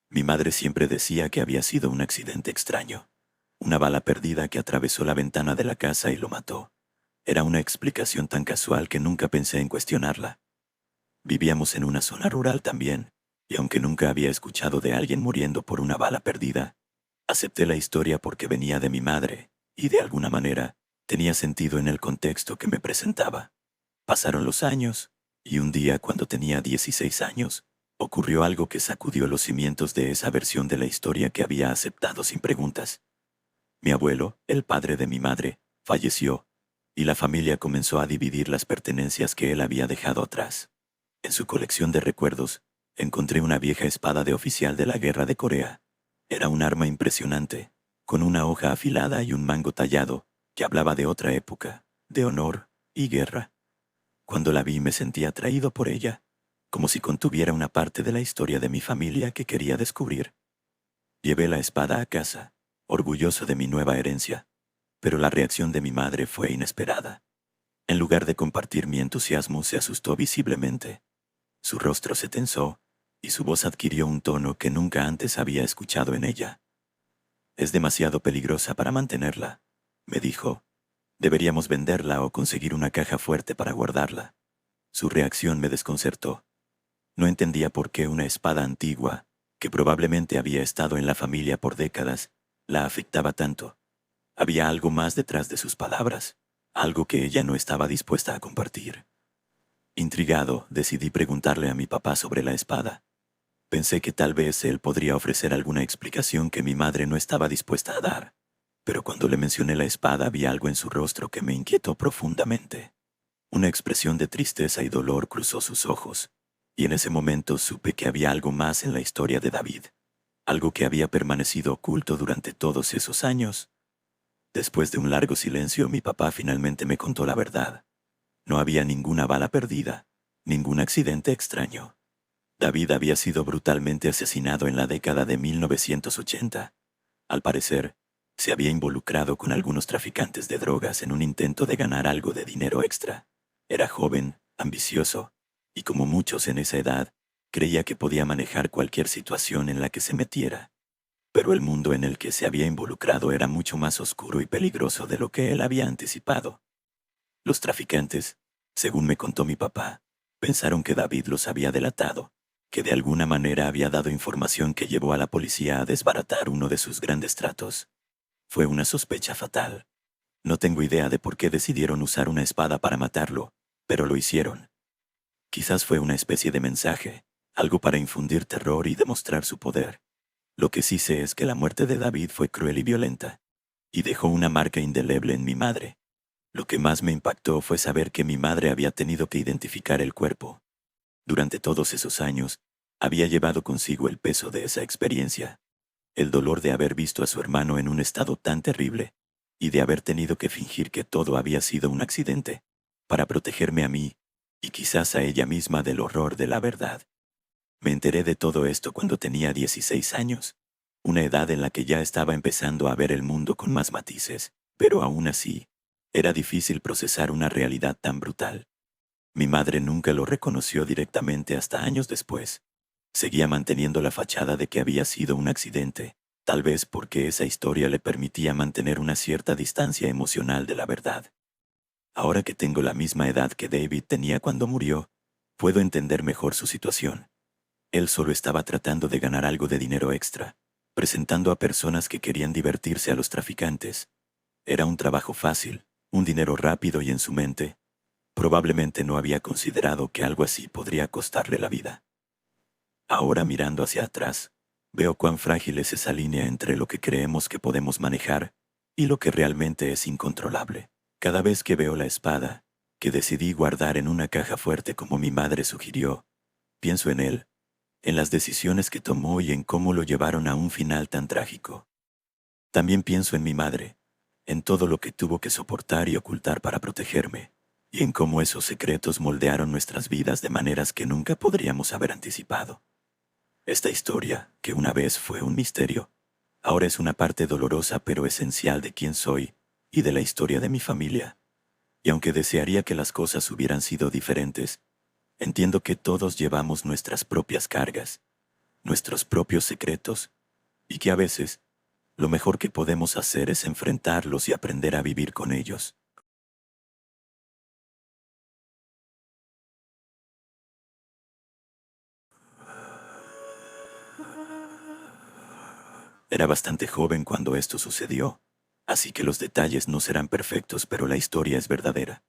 Mi madre siempre decía que había sido un accidente extraño, una bala perdida que atravesó la ventana de la casa y lo mató. Era una explicación tan casual que nunca pensé en cuestionarla. Vivíamos en una zona rural también, y aunque nunca había escuchado de alguien muriendo por una bala perdida, acepté la historia porque venía de mi madre, y de alguna manera tenía sentido en el contexto que me presentaba. Pasaron los años, y un día cuando tenía 16 años, ocurrió algo que sacudió los cimientos de esa versión de la historia que había aceptado sin preguntas. Mi abuelo, el padre de mi madre, falleció, y la familia comenzó a dividir las pertenencias que él había dejado atrás. En su colección de recuerdos, encontré una vieja espada de oficial de la Guerra de Corea. Era un arma impresionante, con una hoja afilada y un mango tallado, que hablaba de otra época, de honor y guerra. Cuando la vi me sentí atraído por ella, como si contuviera una parte de la historia de mi familia que quería descubrir. Llevé la espada a casa, orgulloso de mi nueva herencia, pero la reacción de mi madre fue inesperada. En lugar de compartir mi entusiasmo, se asustó visiblemente. Su rostro se tensó y su voz adquirió un tono que nunca antes había escuchado en ella. «Es demasiado peligrosa para mantenerla», me dijo. «Deberíamos venderla o conseguir una caja fuerte para guardarla». Su reacción me desconcertó. No entendía por qué una espada antigua, que probablemente había estado en la familia por décadas, la afectaba tanto. Había algo más detrás de sus palabras, algo que ella no estaba dispuesta a compartir. Intrigado, decidí preguntarle a mi papá sobre la espada. Pensé que tal vez él podría ofrecer alguna explicación que mi madre no estaba dispuesta a dar. Pero cuando le mencioné la espada vi algo en su rostro que me inquietó profundamente. Una expresión de tristeza y dolor cruzó sus ojos, y en ese momento supe que había algo más en la historia de David, algo que había permanecido oculto durante todos esos años. Después de un largo silencio, mi papá finalmente me contó la verdad. No había ninguna bala perdida, ningún accidente extraño. David había sido brutalmente asesinado en la década de 1980. Al parecer, se había involucrado con algunos traficantes de drogas en un intento de ganar algo de dinero extra. Era joven, ambicioso, y como muchos en esa edad, creía que podía manejar cualquier situación en la que se metiera. Pero el mundo en el que se había involucrado era mucho más oscuro y peligroso de lo que él había anticipado. Los traficantes, según me contó mi papá, pensaron que David los había delatado, que de alguna manera había dado información que llevó a la policía a desbaratar uno de sus grandes tratos. Fue una sospecha fatal. No tengo idea de por qué decidieron usar una espada para matarlo, pero lo hicieron. Quizás fue una especie de mensaje, algo para infundir terror y demostrar su poder. Lo que sí sé es que la muerte de David fue cruel y violenta, y dejó una marca indeleble en mi madre. Lo que más me impactó fue saber que mi madre había tenido que identificar el cuerpo. Durante todos esos años, había llevado consigo el peso de esa experiencia, el dolor de haber visto a su hermano en un estado tan terrible, y de haber tenido que fingir que todo había sido un accidente, para protegerme a mí, y quizás a ella misma del horror de la verdad. Me enteré de todo esto cuando tenía 16 años, una edad en la que ya estaba empezando a ver el mundo con más matices, pero aún así, era difícil procesar una realidad tan brutal. Mi madre nunca lo reconoció directamente hasta años después. Seguía manteniendo la fachada de que había sido un accidente, tal vez porque esa historia le permitía mantener una cierta distancia emocional de la verdad. Ahora que tengo la misma edad que David tenía cuando murió, puedo entender mejor su situación. Él solo estaba tratando de ganar algo de dinero extra, presentando a personas que querían divertirse a los traficantes. Era un trabajo fácil, un dinero rápido y en su mente, probablemente no había considerado que algo así podría costarle la vida. Ahora mirando hacia atrás, veo cuán frágil es esa línea entre lo que creemos que podemos manejar y lo que realmente es incontrolable. Cada vez que veo la espada, que decidí guardar en una caja fuerte como mi madre sugirió, pienso en él, en las decisiones que tomó y en cómo lo llevaron a un final tan trágico. También pienso en mi madre, en todo lo que tuvo que soportar y ocultar para protegerme, y en cómo esos secretos moldearon nuestras vidas de maneras que nunca podríamos haber anticipado. Esta historia, que una vez fue un misterio, ahora es una parte dolorosa pero esencial de quién soy y de la historia de mi familia. Y aunque desearía que las cosas hubieran sido diferentes, entiendo que todos llevamos nuestras propias cargas, nuestros propios secretos, y que a veces lo mejor que podemos hacer es enfrentarlos y aprender a vivir con ellos. Era bastante joven cuando esto sucedió, así que los detalles no serán perfectos, pero la historia es verdadera.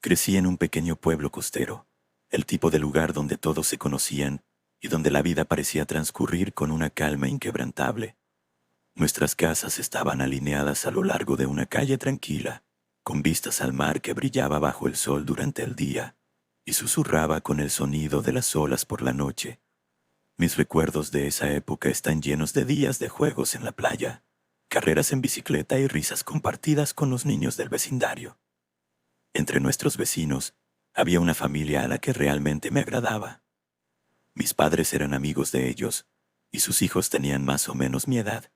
Crecí en un pequeño pueblo costero, el tipo de lugar donde todos se conocían y donde la vida parecía transcurrir con una calma inquebrantable. Nuestras casas estaban alineadas a lo largo de una calle tranquila, con vistas al mar que brillaba bajo el sol durante el día y susurraba con el sonido de las olas por la noche. Mis recuerdos de esa época están llenos de días de juegos en la playa, carreras en bicicleta y risas compartidas con los niños del vecindario. Entre nuestros vecinos había una familia a la que realmente me agradaba. Mis padres eran amigos de ellos, y sus hijos tenían más o menos mi edad.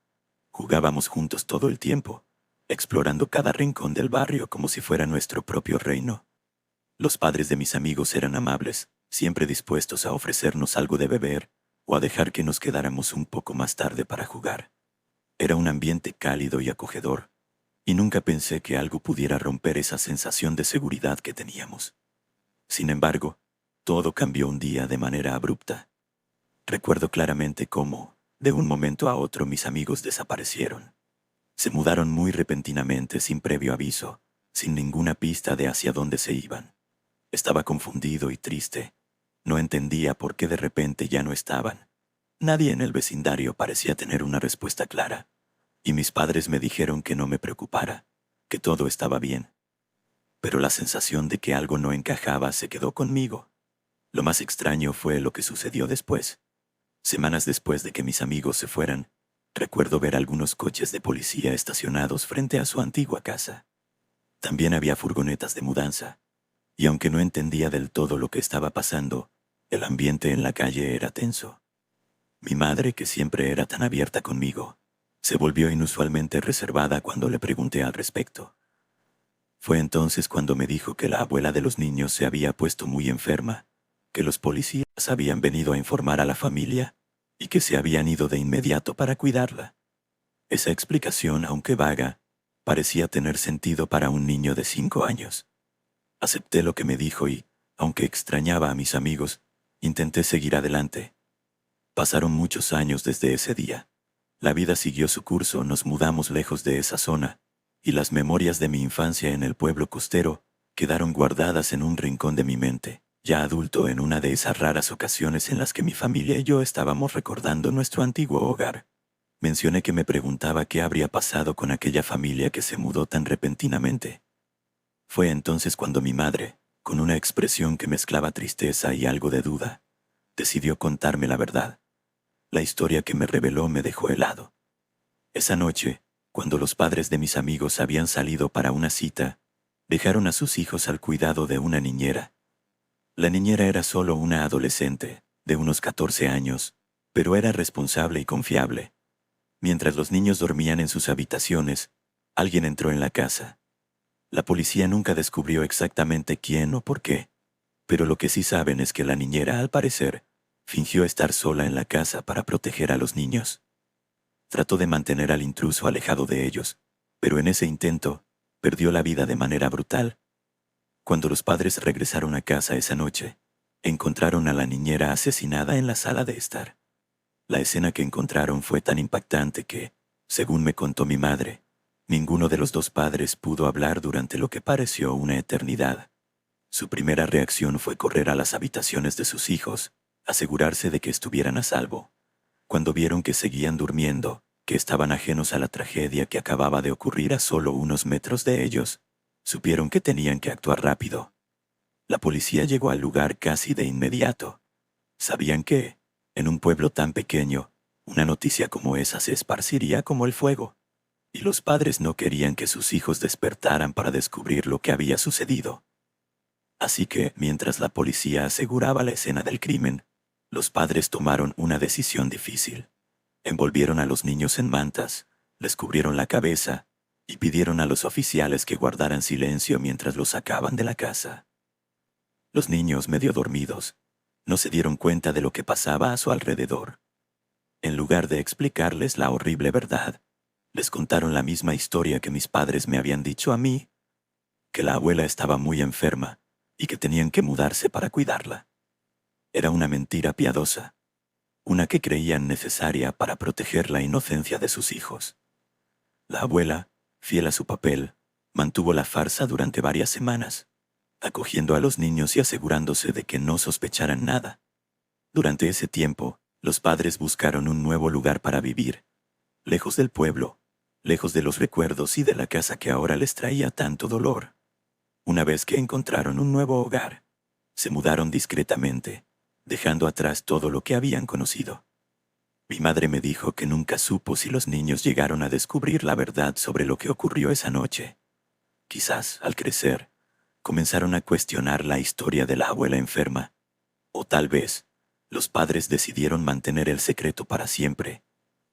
Jugábamos juntos todo el tiempo, explorando cada rincón del barrio como si fuera nuestro propio reino. Los padres de mis amigos eran amables, siempre dispuestos a ofrecernos algo de beber o a dejar que nos quedáramos un poco más tarde para jugar. Era un ambiente cálido y acogedor, y nunca pensé que algo pudiera romper esa sensación de seguridad que teníamos. Sin embargo, todo cambió un día de manera abrupta. Recuerdo claramente cómo, de un momento a otro, mis amigos desaparecieron. Se mudaron muy repentinamente, sin previo aviso, sin ninguna pista de hacia dónde se iban. Estaba confundido y triste. No entendía por qué de repente ya no estaban. Nadie en el vecindario parecía tener una respuesta clara, y mis padres me dijeron que no me preocupara, que todo estaba bien. Pero la sensación de que algo no encajaba se quedó conmigo. Lo más extraño fue lo que sucedió después. Semanas después de que mis amigos se fueran, recuerdo ver algunos coches de policía estacionados frente a su antigua casa. También había furgonetas de mudanza, y aunque no entendía del todo lo que estaba pasando, el ambiente en la calle era tenso. Mi madre, que siempre era tan abierta conmigo, se volvió inusualmente reservada cuando le pregunté al respecto. Fue entonces cuando me dijo que la abuela de los niños se había puesto muy enferma, que los policías habían venido a informar a la familia y que se habían ido de inmediato para cuidarla. Esa explicación, aunque vaga, parecía tener sentido para un niño de 5 años. Acepté lo que me dijo y, aunque extrañaba a mis amigos, intenté seguir adelante. Pasaron muchos años desde ese día. La vida siguió su curso, nos mudamos lejos de esa zona, y las memorias de mi infancia en el pueblo costero quedaron guardadas en un rincón de mi mente, ya adulto, en una de esas raras ocasiones en las que mi familia y yo estábamos recordando nuestro antiguo hogar. Mencioné que me preguntaba qué habría pasado con aquella familia que se mudó tan repentinamente. Fue entonces cuando mi madre, con una expresión que mezclaba tristeza y algo de duda, decidió contarme la verdad. La historia que me reveló me dejó helado. Esa noche, cuando los padres de mis amigos habían salido para una cita, dejaron a sus hijos al cuidado de una niñera. La niñera era solo una adolescente, de unos 14 años, pero era responsable y confiable. Mientras los niños dormían en sus habitaciones, alguien entró en la casa. La policía nunca descubrió exactamente quién o por qué, pero lo que sí saben es que la niñera, al parecer, fingió estar sola en la casa para proteger a los niños. Trató de mantener al intruso alejado de ellos, pero en ese intento perdió la vida de manera brutal. Cuando los padres regresaron a casa esa noche, encontraron a la niñera asesinada en la sala de estar. La escena que encontraron fue tan impactante que, según me contó mi madre, ninguno de los dos padres pudo hablar durante lo que pareció una eternidad. Su primera reacción fue correr a las habitaciones de sus hijos, asegurarse de que estuvieran a salvo. Cuando vieron que seguían durmiendo, que estaban ajenos a la tragedia que acababa de ocurrir a solo unos metros de ellos, supieron que tenían que actuar rápido. La policía llegó al lugar casi de inmediato. Sabían que, en un pueblo tan pequeño, una noticia como esa se esparciría como el fuego, y los padres no querían que sus hijos despertaran para descubrir lo que había sucedido. Así que, mientras la policía aseguraba la escena del crimen, los padres tomaron una decisión difícil. Envolvieron a los niños en mantas, les cubrieron la cabeza y pidieron a los oficiales que guardaran silencio mientras los sacaban de la casa. Los niños, medio dormidos, no se dieron cuenta de lo que pasaba a su alrededor. En lugar de explicarles la horrible verdad, les contaron la misma historia que mis padres me habían dicho a mí, que la abuela estaba muy enferma y que tenían que mudarse para cuidarla. Era una mentira piadosa, una que creían necesaria para proteger la inocencia de sus hijos. La abuela, fiel a su papel, mantuvo la farsa durante varias semanas, acogiendo a los niños y asegurándose de que no sospecharan nada. Durante ese tiempo, los padres buscaron un nuevo lugar para vivir, lejos del pueblo, lejos de los recuerdos y de la casa que ahora les traía tanto dolor. Una vez que encontraron un nuevo hogar, se mudaron discretamente, dejando atrás todo lo que habían conocido. Mi madre me dijo que nunca supo si los niños llegaron a descubrir la verdad sobre lo que ocurrió esa noche. Quizás, al crecer, comenzaron a cuestionar la historia de la abuela enferma, o tal vez, los padres decidieron mantener el secreto para siempre,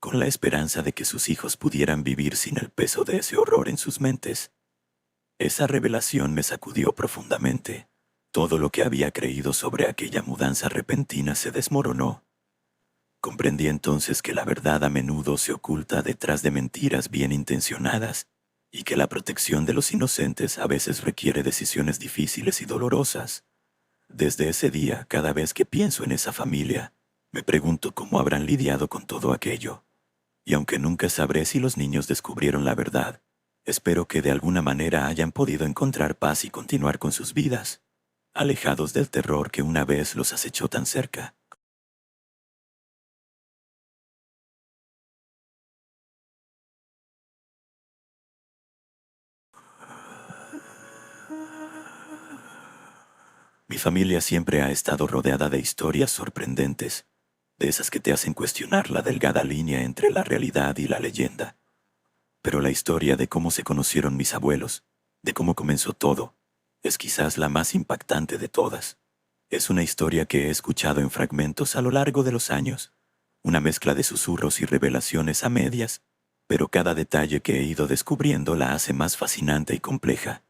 con la esperanza de que sus hijos pudieran vivir sin el peso de ese horror en sus mentes. Esa revelación me sacudió profundamente. Todo lo que había creído sobre aquella mudanza repentina se desmoronó. Comprendí entonces que la verdad a menudo se oculta detrás de mentiras bien intencionadas y que la protección de los inocentes a veces requiere decisiones difíciles y dolorosas. Desde ese día, cada vez que pienso en esa familia, me pregunto cómo habrán lidiado con todo aquello. Y aunque nunca sabré si los niños descubrieron la verdad, espero que de alguna manera hayan podido encontrar paz y continuar con sus vidas, alejados del terror que una vez los acechó tan cerca. Mi familia siempre ha estado rodeada de historias sorprendentes, de esas que te hacen cuestionar la delgada línea entre la realidad y la leyenda. Pero la historia de cómo se conocieron mis abuelos, de cómo comenzó todo, es quizás la más impactante de todas. Es una historia que he escuchado en fragmentos a lo largo de los años, una mezcla de susurros y revelaciones a medias, pero cada detalle que he ido descubriendo la hace más fascinante y compleja.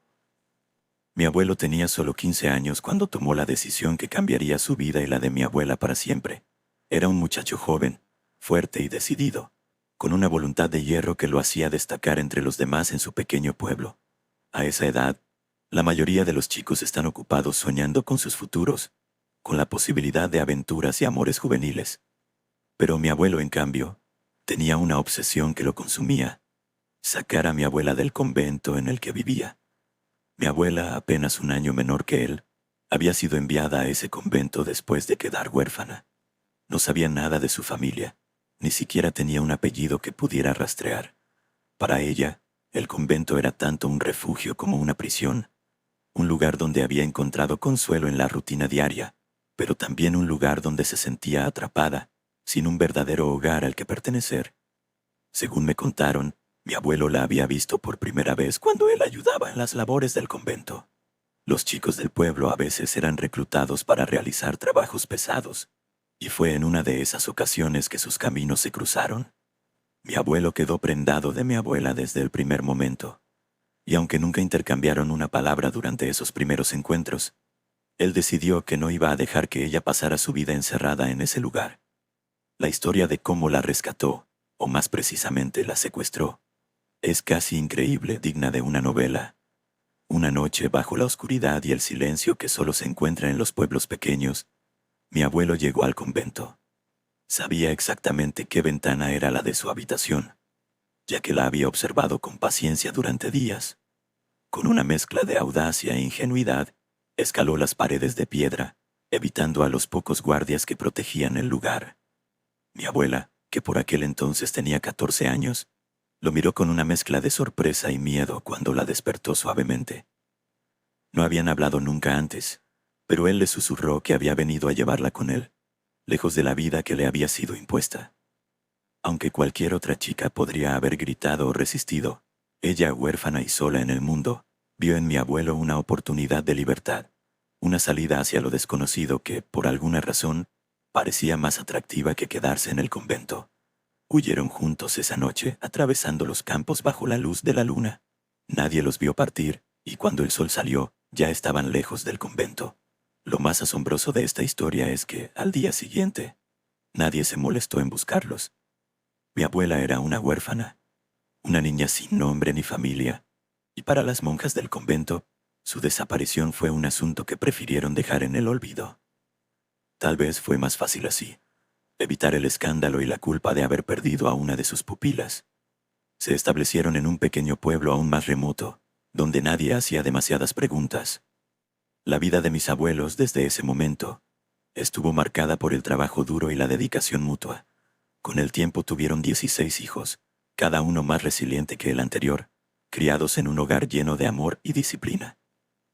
Mi abuelo tenía solo 15 años cuando tomó la decisión que cambiaría su vida y la de mi abuela para siempre. Era un muchacho joven, fuerte y decidido, con una voluntad de hierro que lo hacía destacar entre los demás en su pequeño pueblo. A esa edad, la mayoría de los chicos están ocupados soñando con sus futuros, con la posibilidad de aventuras y amores juveniles. Pero mi abuelo, en cambio, tenía una obsesión que lo consumía: sacar a mi abuela del convento en el que vivía. Mi abuela, apenas un año menor que él, había sido enviada a ese convento después de quedar huérfana. No sabía nada de su familia, ni siquiera tenía un apellido que pudiera rastrear. Para ella, el convento era tanto un refugio como una prisión, un lugar donde había encontrado consuelo en la rutina diaria, pero también un lugar donde se sentía atrapada, sin un verdadero hogar al que pertenecer. Según me contaron, mi abuelo la había visto por primera vez cuando él ayudaba en las labores del convento. Los chicos del pueblo a veces eran reclutados para realizar trabajos pesados, y fue en una de esas ocasiones que sus caminos se cruzaron. Mi abuelo quedó prendado de mi abuela desde el primer momento, y aunque nunca intercambiaron una palabra durante esos primeros encuentros, él decidió que no iba a dejar que ella pasara su vida encerrada en ese lugar. La historia de cómo la rescató, o más precisamente la secuestró, es casi increíble, digna de una novela. Una noche, bajo la oscuridad y el silencio que solo se encuentra en los pueblos pequeños, mi abuelo llegó al convento. Sabía exactamente qué ventana era la de su habitación, ya que la había observado con paciencia durante días. Con una mezcla de audacia e ingenuidad, escaló las paredes de piedra, evitando a los pocos guardias que protegían el lugar. Mi abuela, que por aquel entonces tenía 14 años, lo miró con una mezcla de sorpresa y miedo cuando la despertó suavemente. No habían hablado nunca antes, pero él le susurró que había venido a llevarla con él, lejos de la vida que le había sido impuesta. Aunque cualquier otra chica podría haber gritado o resistido, ella, huérfana y sola en el mundo, vio en mi abuelo una oportunidad de libertad, una salida hacia lo desconocido que, por alguna razón, parecía más atractiva que quedarse en el convento. Huyeron juntos esa noche, atravesando los campos bajo la luz de la luna. Nadie los vio partir, y cuando el sol salió, ya estaban lejos del convento. Lo más asombroso de esta historia es que, al día siguiente, nadie se molestó en buscarlos. Mi abuela era una huérfana, una niña sin nombre ni familia, y para las monjas del convento, su desaparición fue un asunto que prefirieron dejar en el olvido. Tal vez fue más fácil así, evitar el escándalo y la culpa de haber perdido a una de sus pupilas. Se establecieron en un pequeño pueblo aún más remoto, donde nadie hacía demasiadas preguntas. La vida de mis abuelos desde ese momento estuvo marcada por el trabajo duro y la dedicación mutua. Con el tiempo tuvieron 16 hijos, cada uno más resiliente que el anterior, criados en un hogar lleno de amor y disciplina.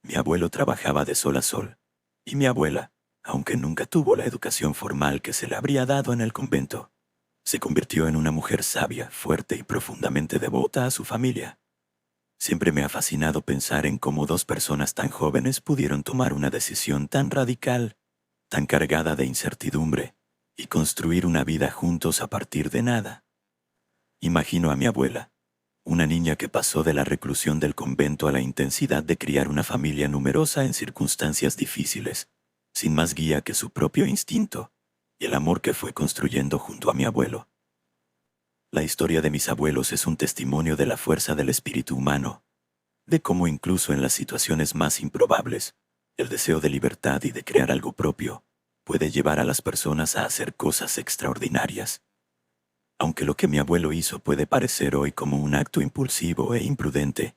Mi abuelo trabajaba de sol a sol, y mi abuela, aunque nunca tuvo la educación formal que se le habría dado en el convento, se convirtió en una mujer sabia, fuerte y profundamente devota a su familia. Siempre me ha fascinado pensar en cómo dos personas tan jóvenes pudieron tomar una decisión tan radical, tan cargada de incertidumbre, y construir una vida juntos a partir de nada. Imagino a mi abuela, una niña que pasó de la reclusión del convento a la intensidad de criar una familia numerosa en circunstancias difíciles, sin más guía que su propio instinto y el amor que fue construyendo junto a mi abuelo. La historia de mis abuelos es un testimonio de la fuerza del espíritu humano, de cómo incluso en las situaciones más improbables, el deseo de libertad y de crear algo propio puede llevar a las personas a hacer cosas extraordinarias. Aunque lo que mi abuelo hizo puede parecer hoy como un acto impulsivo e imprudente,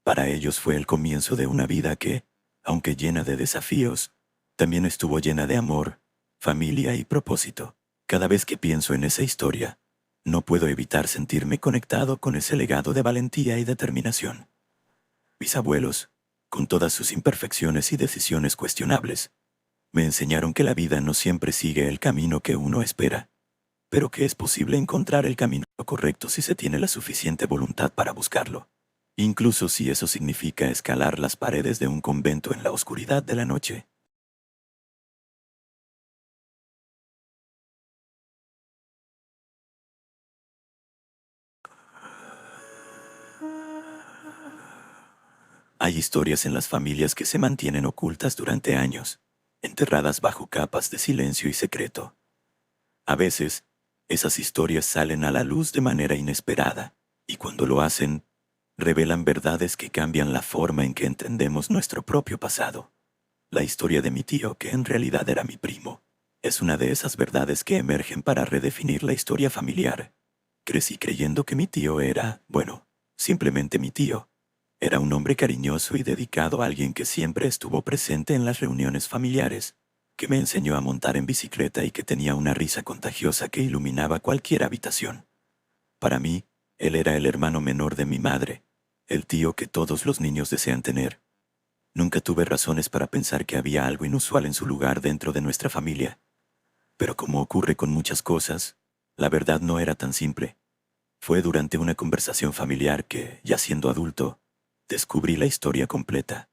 para ellos fue el comienzo de una vida que, aunque llena de desafíos, también estuvo llena de amor, familia y propósito. Cada vez que pienso en esa historia, no puedo evitar sentirme conectado con ese legado de valentía y determinación. Mis abuelos, con todas sus imperfecciones y decisiones cuestionables, me enseñaron que la vida no siempre sigue el camino que uno espera, pero que es posible encontrar el camino correcto si se tiene la suficiente voluntad para buscarlo, incluso si eso significa escalar las paredes de un convento en la oscuridad de la noche. Hay historias en las familias que se mantienen ocultas durante años, enterradas bajo capas de silencio y secreto. A veces, esas historias salen a la luz de manera inesperada, y cuando lo hacen, revelan verdades que cambian la forma en que entendemos nuestro propio pasado. La historia de mi tío, que en realidad era mi primo, es una de esas verdades que emergen para redefinir la historia familiar. Crecí creyendo que mi tío era, bueno, simplemente mi tío. Era un hombre cariñoso y dedicado a alguien que siempre estuvo presente en las reuniones familiares, que me enseñó a montar en bicicleta y que tenía una risa contagiosa que iluminaba cualquier habitación. Para mí, él era el hermano menor de mi madre, el tío que todos los niños desean tener. Nunca tuve razones para pensar que había algo inusual en su lugar dentro de nuestra familia. Pero como ocurre con muchas cosas, la verdad no era tan simple. Fue durante una conversación familiar que, ya siendo adulto, descubrí la historia completa.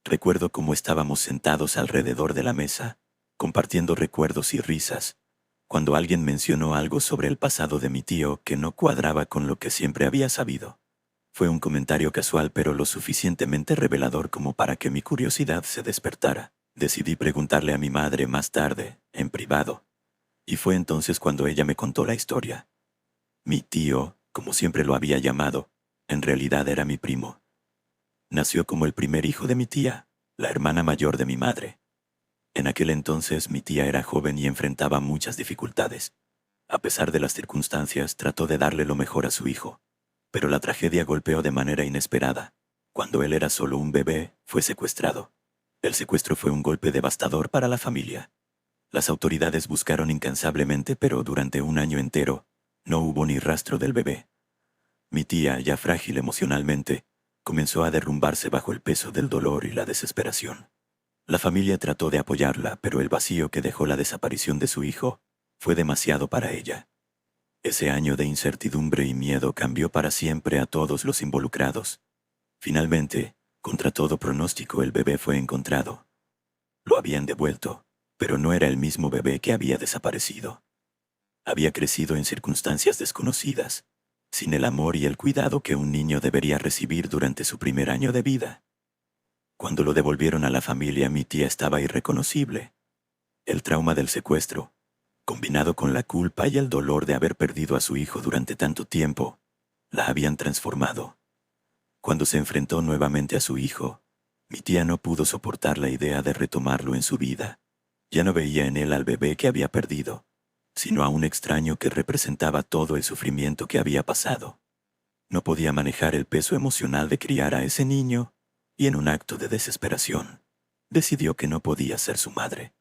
Recuerdo cómo estábamos sentados alrededor de la mesa, compartiendo recuerdos y risas, cuando alguien mencionó algo sobre el pasado de mi tío que no cuadraba con lo que siempre había sabido. Fue un comentario casual pero lo suficientemente revelador como para que mi curiosidad se despertara. Decidí preguntarle a mi madre más tarde, en privado, y fue entonces cuando ella me contó la historia. Mi tío, como siempre lo había llamado, en realidad era mi primo. Nació como el primer hijo de mi tía, la hermana mayor de mi madre. En aquel entonces mi tía era joven y enfrentaba muchas dificultades. A pesar de las circunstancias, trató de darle lo mejor a su hijo. Pero la tragedia golpeó de manera inesperada. Cuando él era solo un bebé, fue secuestrado. El secuestro fue un golpe devastador para la familia. Las autoridades buscaron incansablemente, pero durante un año entero, no hubo ni rastro del bebé. Mi tía, ya frágil emocionalmente, comenzó a derrumbarse bajo el peso del dolor y la desesperación. La familia trató de apoyarla, pero el vacío que dejó la desaparición de su hijo fue demasiado para ella. Ese año de incertidumbre y miedo cambió para siempre a todos los involucrados. Finalmente, contra todo pronóstico, el bebé fue encontrado. Lo habían devuelto, pero no era el mismo bebé que había desaparecido. Había crecido en circunstancias desconocidas, sin el amor y el cuidado que un niño debería recibir durante su primer año de vida. Cuando lo devolvieron a la familia, mi tía estaba irreconocible. El trauma del secuestro, combinado con la culpa y el dolor de haber perdido a su hijo durante tanto tiempo, la habían transformado. Cuando se enfrentó nuevamente a su hijo, mi tía no pudo soportar la idea de retomarlo en su vida. Ya no veía en él al bebé que había perdido, sino a un extraño que representaba todo el sufrimiento que había pasado. No podía manejar el peso emocional de criar a ese niño, y en un acto de desesperación, decidió que no podía ser su madre.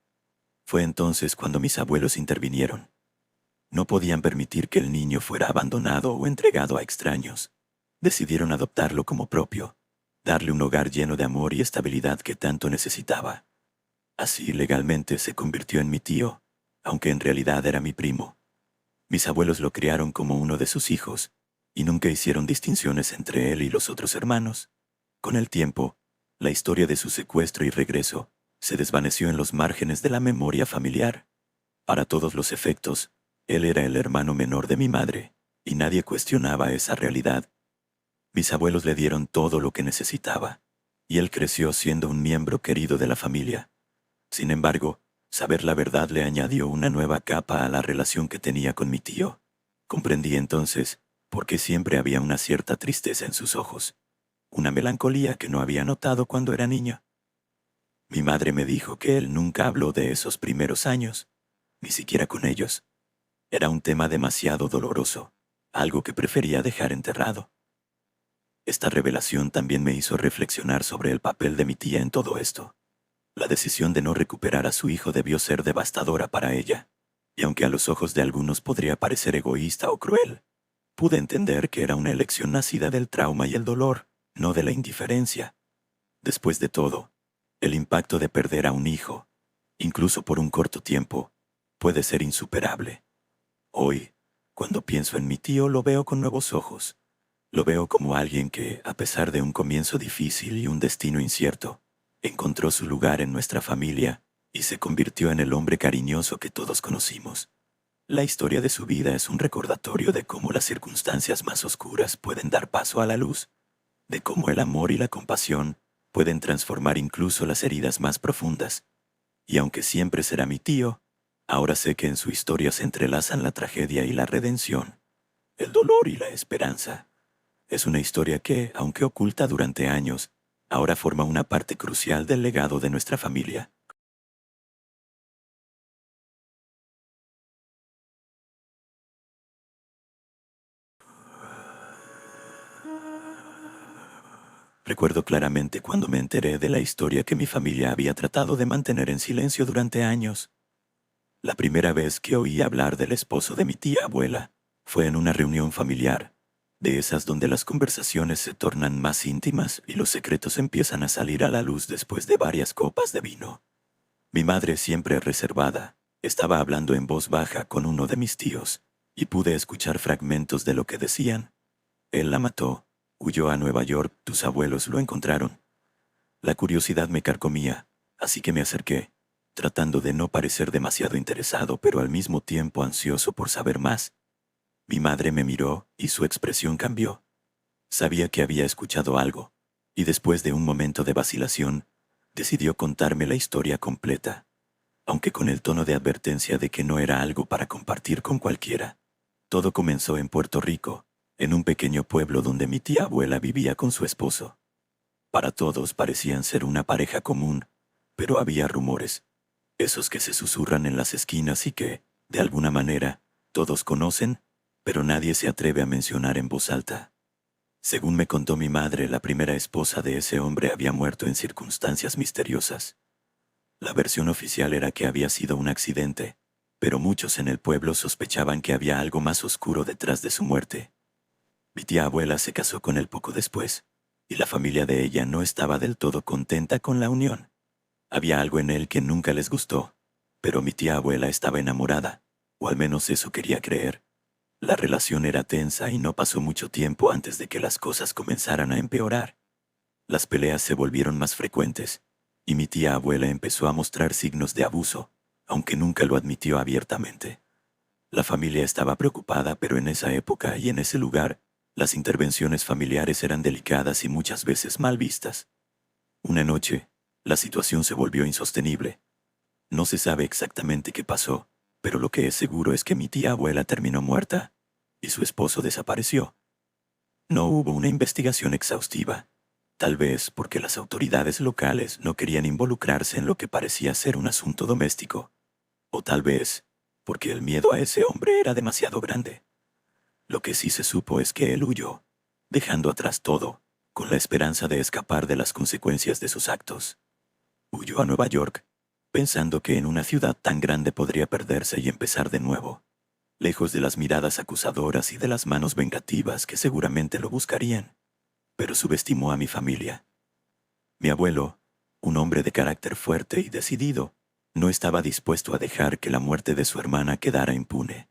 Fue entonces cuando mis abuelos intervinieron. No podían permitir que el niño fuera abandonado o entregado a extraños. Decidieron adoptarlo como propio, darle un hogar lleno de amor y estabilidad que tanto necesitaba. Así legalmente se convirtió en mi tío, aunque en realidad era mi primo. Mis abuelos lo criaron como uno de sus hijos, y nunca hicieron distinciones entre él y los otros hermanos. Con el tiempo, la historia de su secuestro y regreso se desvaneció en los márgenes de la memoria familiar. Para todos los efectos, él era el hermano menor de mi madre, y nadie cuestionaba esa realidad. Mis abuelos le dieron todo lo que necesitaba, y él creció siendo un miembro querido de la familia. Sin embargo, saber la verdad le añadió una nueva capa a la relación que tenía con mi tío. Comprendí entonces por qué siempre había una cierta tristeza en sus ojos, una melancolía que no había notado cuando era niño. Mi madre me dijo que él nunca habló de esos primeros años, ni siquiera con ellos. Era un tema demasiado doloroso, algo que prefería dejar enterrado. Esta revelación también me hizo reflexionar sobre el papel de mi tía en todo esto. La decisión de no recuperar a su hijo debió ser devastadora para ella, y aunque a los ojos de algunos podría parecer egoísta o cruel, pude entender que era una elección nacida del trauma y el dolor, no de la indiferencia. Después de todo, el impacto de perder a un hijo, incluso por un corto tiempo, puede ser insuperable. Hoy, cuando pienso en mi tío, lo veo con nuevos ojos. Lo veo como alguien que, a pesar de un comienzo difícil y un destino incierto, encontró su lugar en nuestra familia y se convirtió en el hombre cariñoso que todos conocimos. La historia de su vida es un recordatorio de cómo las circunstancias más oscuras pueden dar paso a la luz, de cómo el amor y la compasión pueden transformar incluso las heridas más profundas. Y aunque siempre será mi tío, ahora sé que en su historia se entrelazan la tragedia y la redención, el dolor y la esperanza. Es una historia que, aunque oculta durante años, ahora forma una parte crucial del legado de nuestra familia. Recuerdo claramente cuando me enteré de la historia que mi familia había tratado de mantener en silencio durante años. La primera vez que oí hablar del esposo de mi tía abuela fue en una reunión familiar, de esas donde las conversaciones se tornan más íntimas y los secretos empiezan a salir a la luz después de varias copas de vino. Mi madre, siempre reservada, estaba hablando en voz baja con uno de mis tíos, y pude escuchar fragmentos de lo que decían. Él la mató, huyó a Nueva York, tus abuelos lo encontraron. La curiosidad me carcomía, así que me acerqué, tratando de no parecer demasiado interesado, pero al mismo tiempo ansioso por saber más. Mi madre me miró y su expresión cambió. Sabía que había escuchado algo, y después de un momento de vacilación, decidió contarme la historia completa, aunque con el tono de advertencia de que no era algo para compartir con cualquiera. Todo comenzó en Puerto Rico, en un pequeño pueblo donde mi tía abuela vivía con su esposo. Para todos parecían ser una pareja común, pero había rumores, esos que se susurran en las esquinas y que, de alguna manera, todos conocen, pero nadie se atreve a mencionar en voz alta. Según me contó mi madre, la primera esposa de ese hombre había muerto en circunstancias misteriosas. La versión oficial era que había sido un accidente, pero muchos en el pueblo sospechaban que había algo más oscuro detrás de su muerte. Mi tía abuela se casó con él poco después, y la familia de ella no estaba del todo contenta con la unión. Había algo en él que nunca les gustó, pero mi tía abuela estaba enamorada, o al menos eso quería creer. La relación era tensa y no pasó mucho tiempo antes de que las cosas comenzaran a empeorar. Las peleas se volvieron más frecuentes, y mi tía abuela empezó a mostrar signos de abuso, aunque nunca lo admitió abiertamente. La familia estaba preocupada, pero en esa época y en ese lugar, las intervenciones familiares eran delicadas y muchas veces mal vistas. Una noche, la situación se volvió insostenible. No se sabe exactamente qué pasó, pero lo que es seguro es que mi tía abuela terminó muerta, y su esposo desapareció. No hubo una investigación exhaustiva, tal vez porque las autoridades locales no querían involucrarse en lo que parecía ser un asunto doméstico, o tal vez porque el miedo a ese hombre era demasiado grande. Lo que sí se supo es que él huyó, dejando atrás todo, con la esperanza de escapar de las consecuencias de sus actos. Huyó a Nueva York, pensando que en una ciudad tan grande podría perderse y empezar de nuevo. lejos de las miradas acusadoras y de las manos vengativas que seguramente lo buscarían, pero subestimó a mi familia. Mi abuelo, un hombre de carácter fuerte y decidido, no estaba dispuesto a dejar que la muerte de su hermana quedara impune.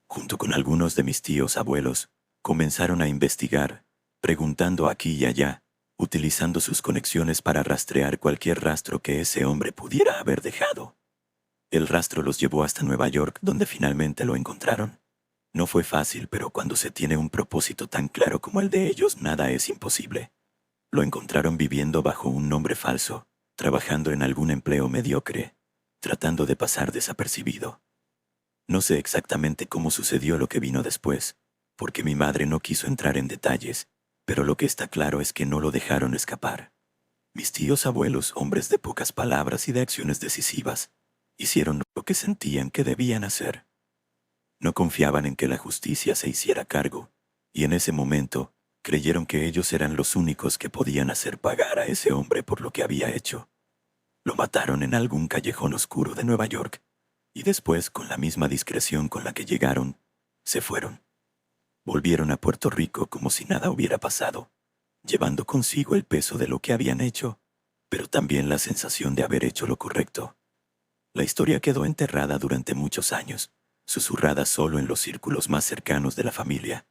Junto con algunos de mis tíos abuelos, comenzaron a investigar, preguntando aquí y allá, utilizando sus conexiones para rastrear cualquier rastro que ese hombre pudiera haber dejado. El rastro los llevó hasta Nueva York, donde finalmente lo encontraron. No fue fácil, pero cuando se tiene un propósito tan claro como el de ellos, nada es imposible. Lo encontraron viviendo bajo un nombre falso, trabajando en algún empleo mediocre, tratando de pasar desapercibido. No sé exactamente cómo sucedió lo que vino después, porque mi madre no quiso entrar en detalles, pero lo que está claro es que no lo dejaron escapar. Mis tíos abuelos, hombres de pocas palabras y de acciones decisivas, hicieron lo que sentían que debían hacer. No confiaban en que la justicia se hiciera cargo, y en ese momento creyeron que ellos eran los únicos que podían hacer pagar a ese hombre por lo que había hecho. Lo mataron en algún callejón oscuro de Nueva York, y después, con la misma discreción con la que llegaron, se fueron. Volvieron a Puerto Rico como si nada hubiera pasado, llevando consigo el peso de lo que habían hecho, pero también la sensación de haber hecho lo correcto. La historia quedó enterrada durante muchos años, susurrada solo en los círculos más cercanos de la familia,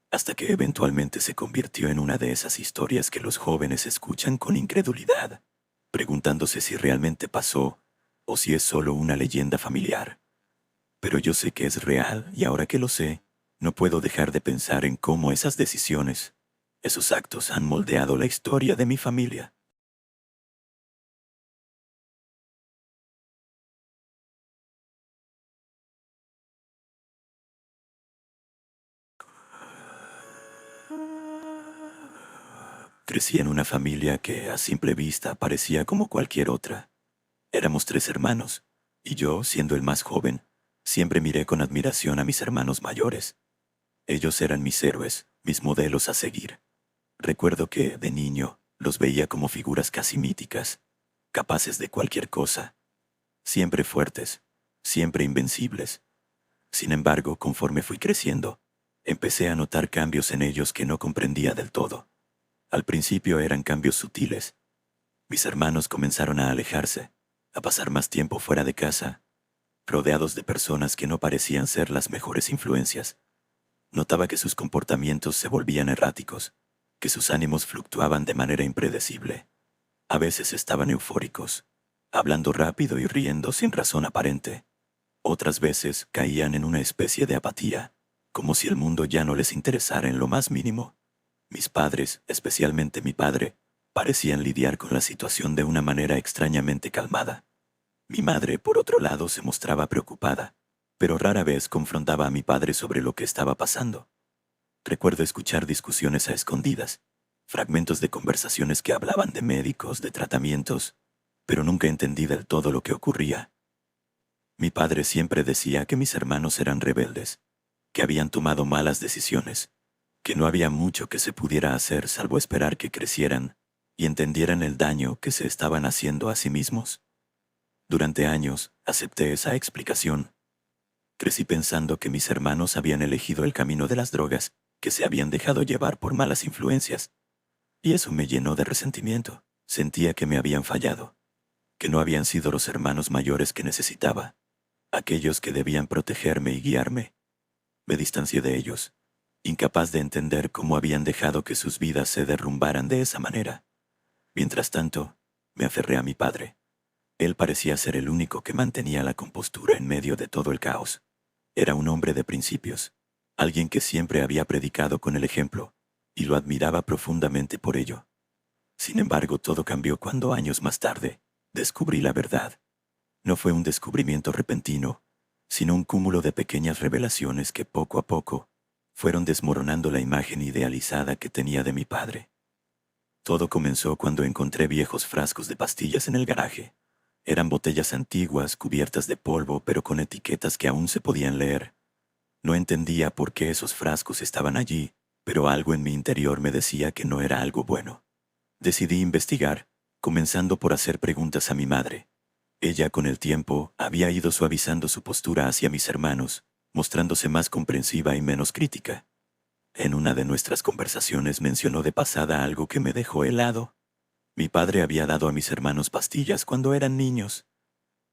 hasta que eventualmente se convirtió en una de esas historias que los jóvenes escuchan con incredulidad, preguntándose si realmente pasó o si es solo una leyenda familiar. Pero yo sé que es real y ahora que lo sé, no puedo dejar de pensar en cómo esas decisiones, esos actos han moldeado la historia de mi familia. Crecí en una familia que a simple vista parecía como cualquier otra. Éramos tres hermanos, y yo, siendo el más joven, siempre miré con admiración a mis hermanos mayores. Ellos eran mis héroes, mis modelos a seguir. Recuerdo que, de niño, los veía como figuras casi míticas, capaces de cualquier cosa, siempre fuertes, siempre invencibles. Sin embargo, conforme fui creciendo, empecé a notar cambios en ellos que no comprendía del todo. Al principio eran cambios sutiles. Mis hermanos comenzaron a alejarse, a pasar más tiempo fuera de casa, rodeados de personas que no parecían ser las mejores influencias. Notaba que sus comportamientos se volvían erráticos, que sus ánimos fluctuaban de manera impredecible. A veces estaban eufóricos, hablando rápido y riendo sin razón aparente. Otras veces caían en una especie de apatía, como si el mundo ya no les interesara en lo más mínimo. Mis padres, especialmente mi padre, parecían lidiar con la situación de una manera extrañamente calmada. Mi madre, por otro lado, se mostraba preocupada, pero rara vez confrontaba a mi padre sobre lo que estaba pasando. Recuerdo escuchar discusiones a escondidas, fragmentos de conversaciones que hablaban de médicos, de tratamientos, pero nunca entendí del todo lo que ocurría. Mi padre siempre decía que mis hermanos eran rebeldes, que habían tomado malas decisiones, que no había mucho que se pudiera hacer salvo esperar que crecieran y entendieran el daño que se estaban haciendo a sí mismos. Durante años acepté esa explicación. Crecí pensando que mis hermanos habían elegido el camino de las drogas, que se habían dejado llevar por malas influencias, y eso me llenó de resentimiento. Sentía que me habían fallado, que no habían sido los hermanos mayores que necesitaba, aquellos que debían protegerme y guiarme. Me distancié de ellos, incapaz de entender cómo habían dejado que sus vidas se derrumbaran de esa manera. Mientras tanto, me aferré a mi padre. Él parecía ser el único que mantenía la compostura en medio de todo el caos. Era un hombre de principios, alguien que siempre había predicado con el ejemplo, y lo admiraba profundamente por ello. Sin embargo, todo cambió cuando años más tarde descubrí la verdad. No fue un descubrimiento repentino, sino un cúmulo de pequeñas revelaciones que poco a poco fueron desmoronando la imagen idealizada que tenía de mi padre. Todo comenzó cuando encontré viejos frascos de pastillas en el garaje. Eran botellas antiguas, cubiertas de polvo, pero con etiquetas que aún se podían leer. No entendía por qué esos frascos estaban allí, pero algo en mi interior me decía que no era algo bueno. Decidí investigar, comenzando por hacer preguntas a mi madre. Ella, con el tiempo, había ido suavizando su postura hacia mis hermanos, mostrándose más comprensiva y menos crítica. En una de nuestras conversaciones mencionó de pasada algo que me dejó helado. Mi padre había dado a mis hermanos pastillas cuando eran niños.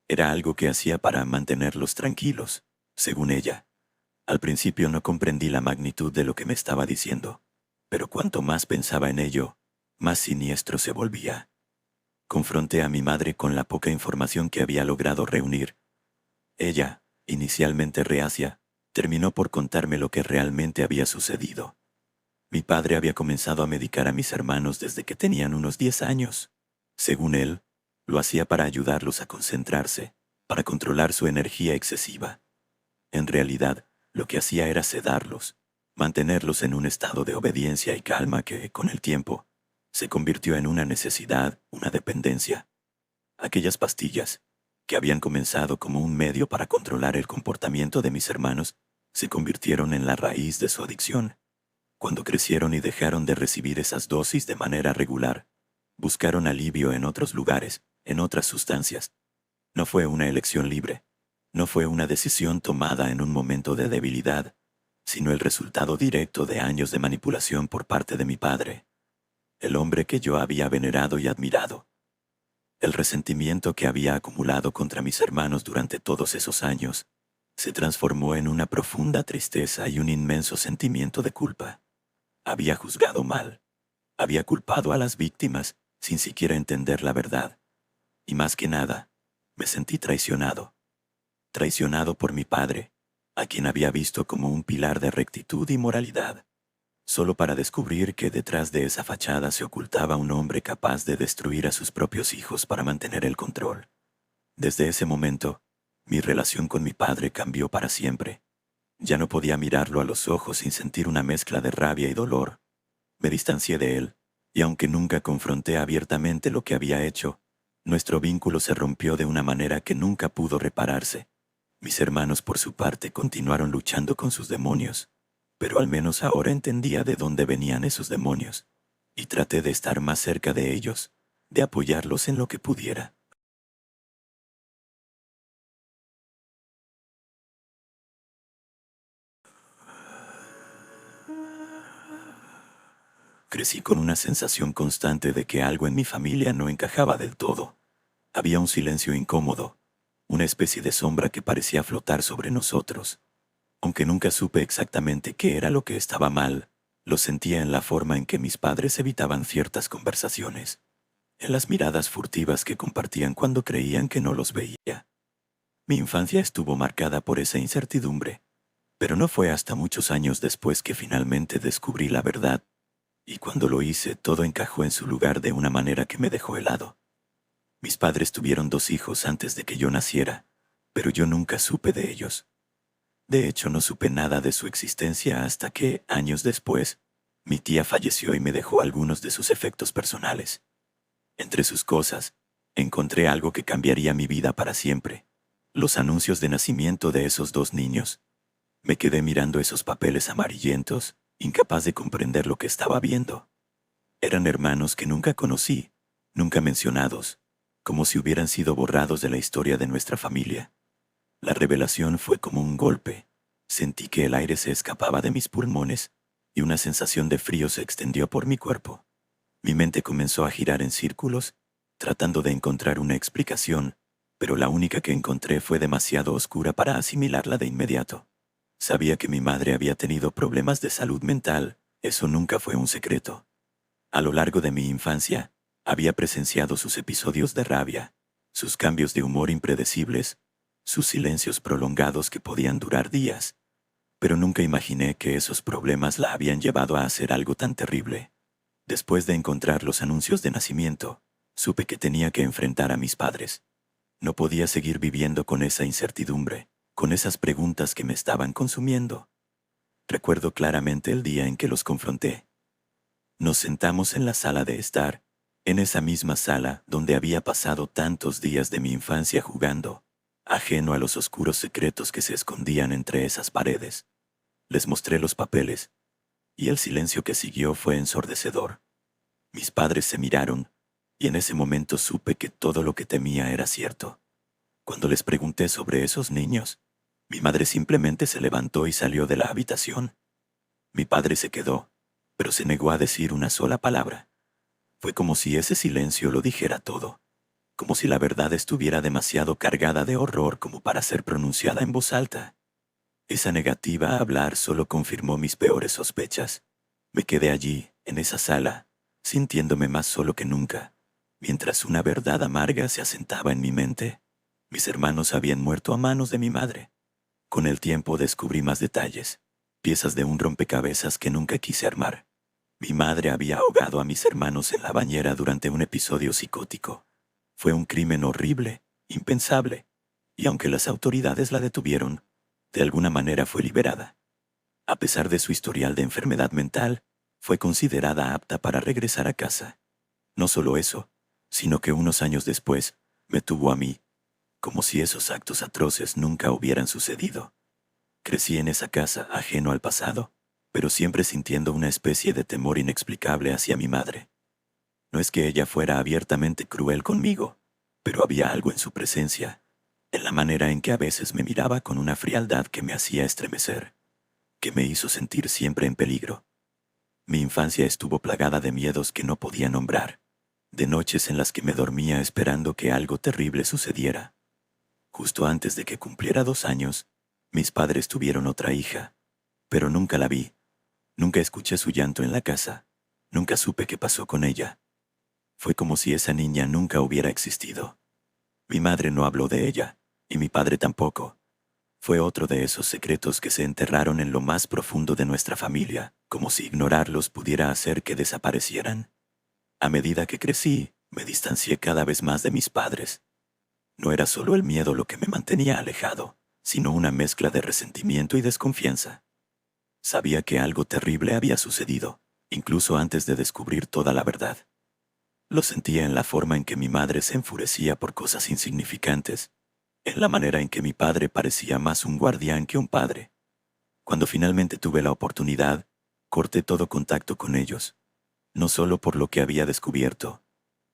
Era algo que hacía para mantenerlos tranquilos, según ella. Al principio no comprendí la magnitud de lo que me estaba diciendo, pero cuanto más pensaba en ello, más siniestro se volvía. Confronté a mi madre con la poca información que había logrado reunir. Ella, inicialmente reacia, terminó por contarme lo que realmente había sucedido. Mi padre había comenzado a medicar a mis hermanos desde que tenían unos 10 años. Según él, lo hacía para ayudarlos a concentrarse, para controlar su energía excesiva. En realidad, lo que hacía era sedarlos, mantenerlos en un estado de obediencia y calma que, con el tiempo, se convirtió en una necesidad, una dependencia. Aquellas pastillas, que habían comenzado como un medio para controlar el comportamiento de mis hermanos, se convirtieron en la raíz de su adicción. Cuando crecieron y dejaron de recibir esas dosis de manera regular, buscaron alivio en otros lugares, en otras sustancias. No fue una elección libre, no fue una decisión tomada en un momento de debilidad, sino el resultado directo de años de manipulación por parte de mi padre, el hombre que yo había venerado y admirado. El resentimiento que había acumulado contra mis hermanos durante todos esos años se transformó en una profunda tristeza y un inmenso sentimiento de culpa. Había juzgado mal, había culpado a las víctimas sin siquiera entender la verdad. Y más que nada, me sentí traicionado. Traicionado por mi padre, a quien había visto como un pilar de rectitud y moralidad, solo para descubrir que detrás de esa fachada se ocultaba un hombre capaz de destruir a sus propios hijos para mantener el control. Desde ese momento, mi relación con mi padre cambió para siempre. Ya no podía mirarlo a los ojos sin sentir una mezcla de rabia y dolor. Me distancié de él, y aunque nunca confronté abiertamente lo que había hecho, nuestro vínculo se rompió de una manera que nunca pudo repararse. Mis hermanos, por su parte, continuaron luchando con sus demonios, pero al menos ahora entendía de dónde venían esos demonios, y traté de estar más cerca de ellos, de apoyarlos en lo que pudiera. Crecí con una sensación constante de que algo en mi familia no encajaba del todo. Había un silencio incómodo, una especie de sombra que parecía flotar sobre nosotros. Aunque nunca supe exactamente qué era lo que estaba mal, lo sentía en la forma en que mis padres evitaban ciertas conversaciones, en las miradas furtivas que compartían cuando creían que no los veía. Mi infancia estuvo marcada por esa incertidumbre, pero no fue hasta muchos años después que finalmente descubrí la verdad, y cuando lo hice todo encajó en su lugar de una manera que me dejó helado. Mis padres tuvieron 2 hijos antes de que yo naciera, pero yo nunca supe de ellos. De hecho, no supe nada de su existencia hasta que, años después, mi tía falleció y me dejó algunos de sus efectos personales. Entre sus cosas, encontré algo que cambiaría mi vida para siempre: los anuncios de nacimiento de esos 2 niños. Me quedé mirando esos papeles amarillentos, incapaz de comprender lo que estaba viendo. Eran hermanos que nunca conocí, nunca mencionados, como si hubieran sido borrados de la historia de nuestra familia. La revelación fue como un golpe. Sentí que el aire se escapaba de mis pulmones y una sensación de frío se extendió por mi cuerpo. Mi mente comenzó a girar en círculos, tratando de encontrar una explicación, pero la única que encontré fue demasiado oscura para asimilarla de inmediato. Sabía que mi madre había tenido problemas de salud mental, eso nunca fue un secreto. A lo largo de mi infancia, había presenciado sus episodios de rabia, sus cambios de humor impredecibles, sus silencios prolongados que podían durar días, pero nunca imaginé que esos problemas la habían llevado a hacer algo tan terrible. Después de encontrar los anuncios de nacimiento, supe que tenía que enfrentar a mis padres. No podía seguir viviendo con esa incertidumbre, con esas preguntas que me estaban consumiendo. Recuerdo claramente el día en que los confronté. Nos sentamos en la sala de estar, en esa misma sala donde había pasado tantos días de mi infancia jugando, ajeno a los oscuros secretos que se escondían entre esas paredes. Les mostré los papeles, y el silencio que siguió fue ensordecedor. Mis padres se miraron, y en ese momento supe que todo lo que temía era cierto. Cuando les pregunté sobre esos niños, Mi madre simplemente se levantó y salió de la habitación. Mi padre se quedó, pero se negó a decir una sola palabra. Fue como si ese silencio lo dijera todo, como si la verdad estuviera demasiado cargada de horror como para ser pronunciada en voz alta. Esa negativa a hablar solo confirmó mis peores sospechas. Me quedé allí, en esa sala, sintiéndome más solo que nunca, mientras una verdad amarga se asentaba en mi mente. Mis hermanos habían muerto a manos de mi madre. Con el tiempo descubrí más detalles, piezas de un rompecabezas que nunca quise armar. Mi madre había ahogado a mis hermanos en la bañera durante un episodio psicótico. Fue un crimen horrible, impensable, y aunque las autoridades la detuvieron, de alguna manera fue liberada. A pesar de su historial de enfermedad mental, fue considerada apta para regresar a casa. No solo eso, sino que unos años después me tuvo a mí, como si esos actos atroces nunca hubieran sucedido. Crecí en esa casa, ajeno al pasado, pero siempre sintiendo una especie de temor inexplicable hacia mi madre. No es que ella fuera abiertamente cruel conmigo, pero había algo en su presencia, en la manera en que a veces me miraba con una frialdad que me hacía estremecer, que me hizo sentir siempre en peligro. Mi infancia estuvo plagada de miedos que no podía nombrar, de noches en las que me dormía esperando que algo terrible sucediera. Justo antes de que cumpliera 2 años, mis padres tuvieron otra hija, pero nunca la vi, nunca escuché su llanto en la casa, nunca supe qué pasó con ella. Fue como si esa niña nunca hubiera existido. Mi madre no habló de ella, y mi padre tampoco. Fue otro de esos secretos que se enterraron en lo más profundo de nuestra familia, como si ignorarlos pudiera hacer que desaparecieran. A medida que crecí, me distancié cada vez más de mis padres. No era solo el miedo lo que me mantenía alejado, sino una mezcla de resentimiento y desconfianza. Sabía que algo terrible había sucedido, incluso antes de descubrir toda la verdad. Lo sentía en la forma en que mi madre se enfurecía por cosas insignificantes, en la manera en que mi padre parecía más un guardián que un padre. Cuando finalmente tuve la oportunidad, corté todo contacto con ellos, no solo por lo que había descubierto,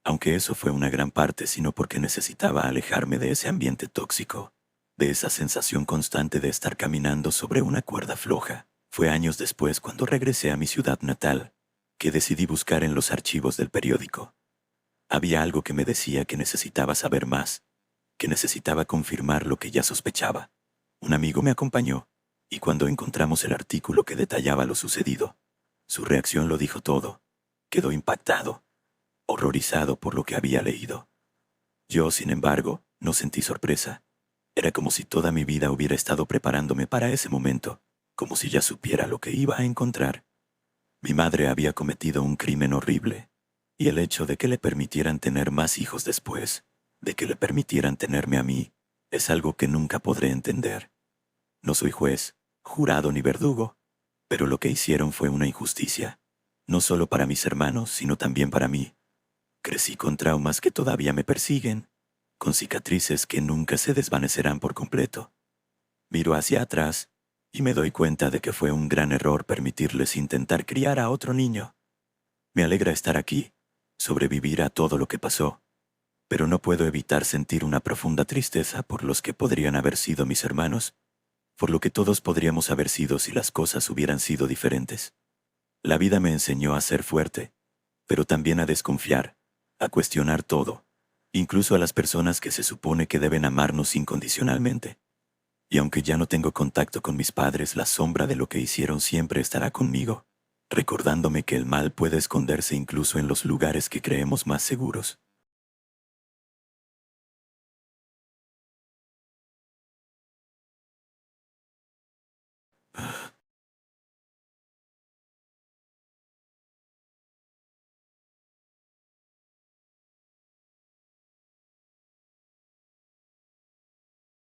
aunque eso fue una gran parte, sino porque necesitaba alejarme de ese ambiente tóxico, de esa sensación constante de estar caminando sobre una cuerda floja. Fue años después, cuando regresé a mi ciudad natal, que decidí buscar en los archivos del periódico. Había algo que me decía que necesitaba saber más, que necesitaba confirmar lo que ya sospechaba. Un amigo me acompañó, y cuando encontramos el artículo que detallaba lo sucedido, su reacción lo dijo todo. Quedó impactado, horrorizado por lo que había leído. Yo, sin embargo, no sentí sorpresa. Era como si toda mi vida hubiera estado preparándome para ese momento, como si ya supiera lo que iba a encontrar. Mi madre había cometido un crimen horrible, y el hecho de que le permitieran tener más hijos después, de que le permitieran tenerme a mí, es algo que nunca podré entender. No soy juez, jurado ni verdugo, pero lo que hicieron fue una injusticia, no solo para mis hermanos, sino también para mí. Crecí con traumas que todavía me persiguen, con cicatrices que nunca se desvanecerán por completo. Miro hacia atrás y me doy cuenta de que fue un gran error permitirles intentar criar a otro niño. Me alegra estar aquí, sobrevivir a todo lo que pasó, pero no puedo evitar sentir una profunda tristeza por los que podrían haber sido mis hermanos, por lo que todos podríamos haber sido si las cosas hubieran sido diferentes. La vida me enseñó a ser fuerte, pero también a desconfiar, a cuestionar todo, incluso a las personas que se supone que deben amarnos incondicionalmente. Y aunque ya no tengo contacto con mis padres, la sombra de lo que hicieron siempre estará conmigo, recordándome que el mal puede esconderse incluso en los lugares que creemos más seguros.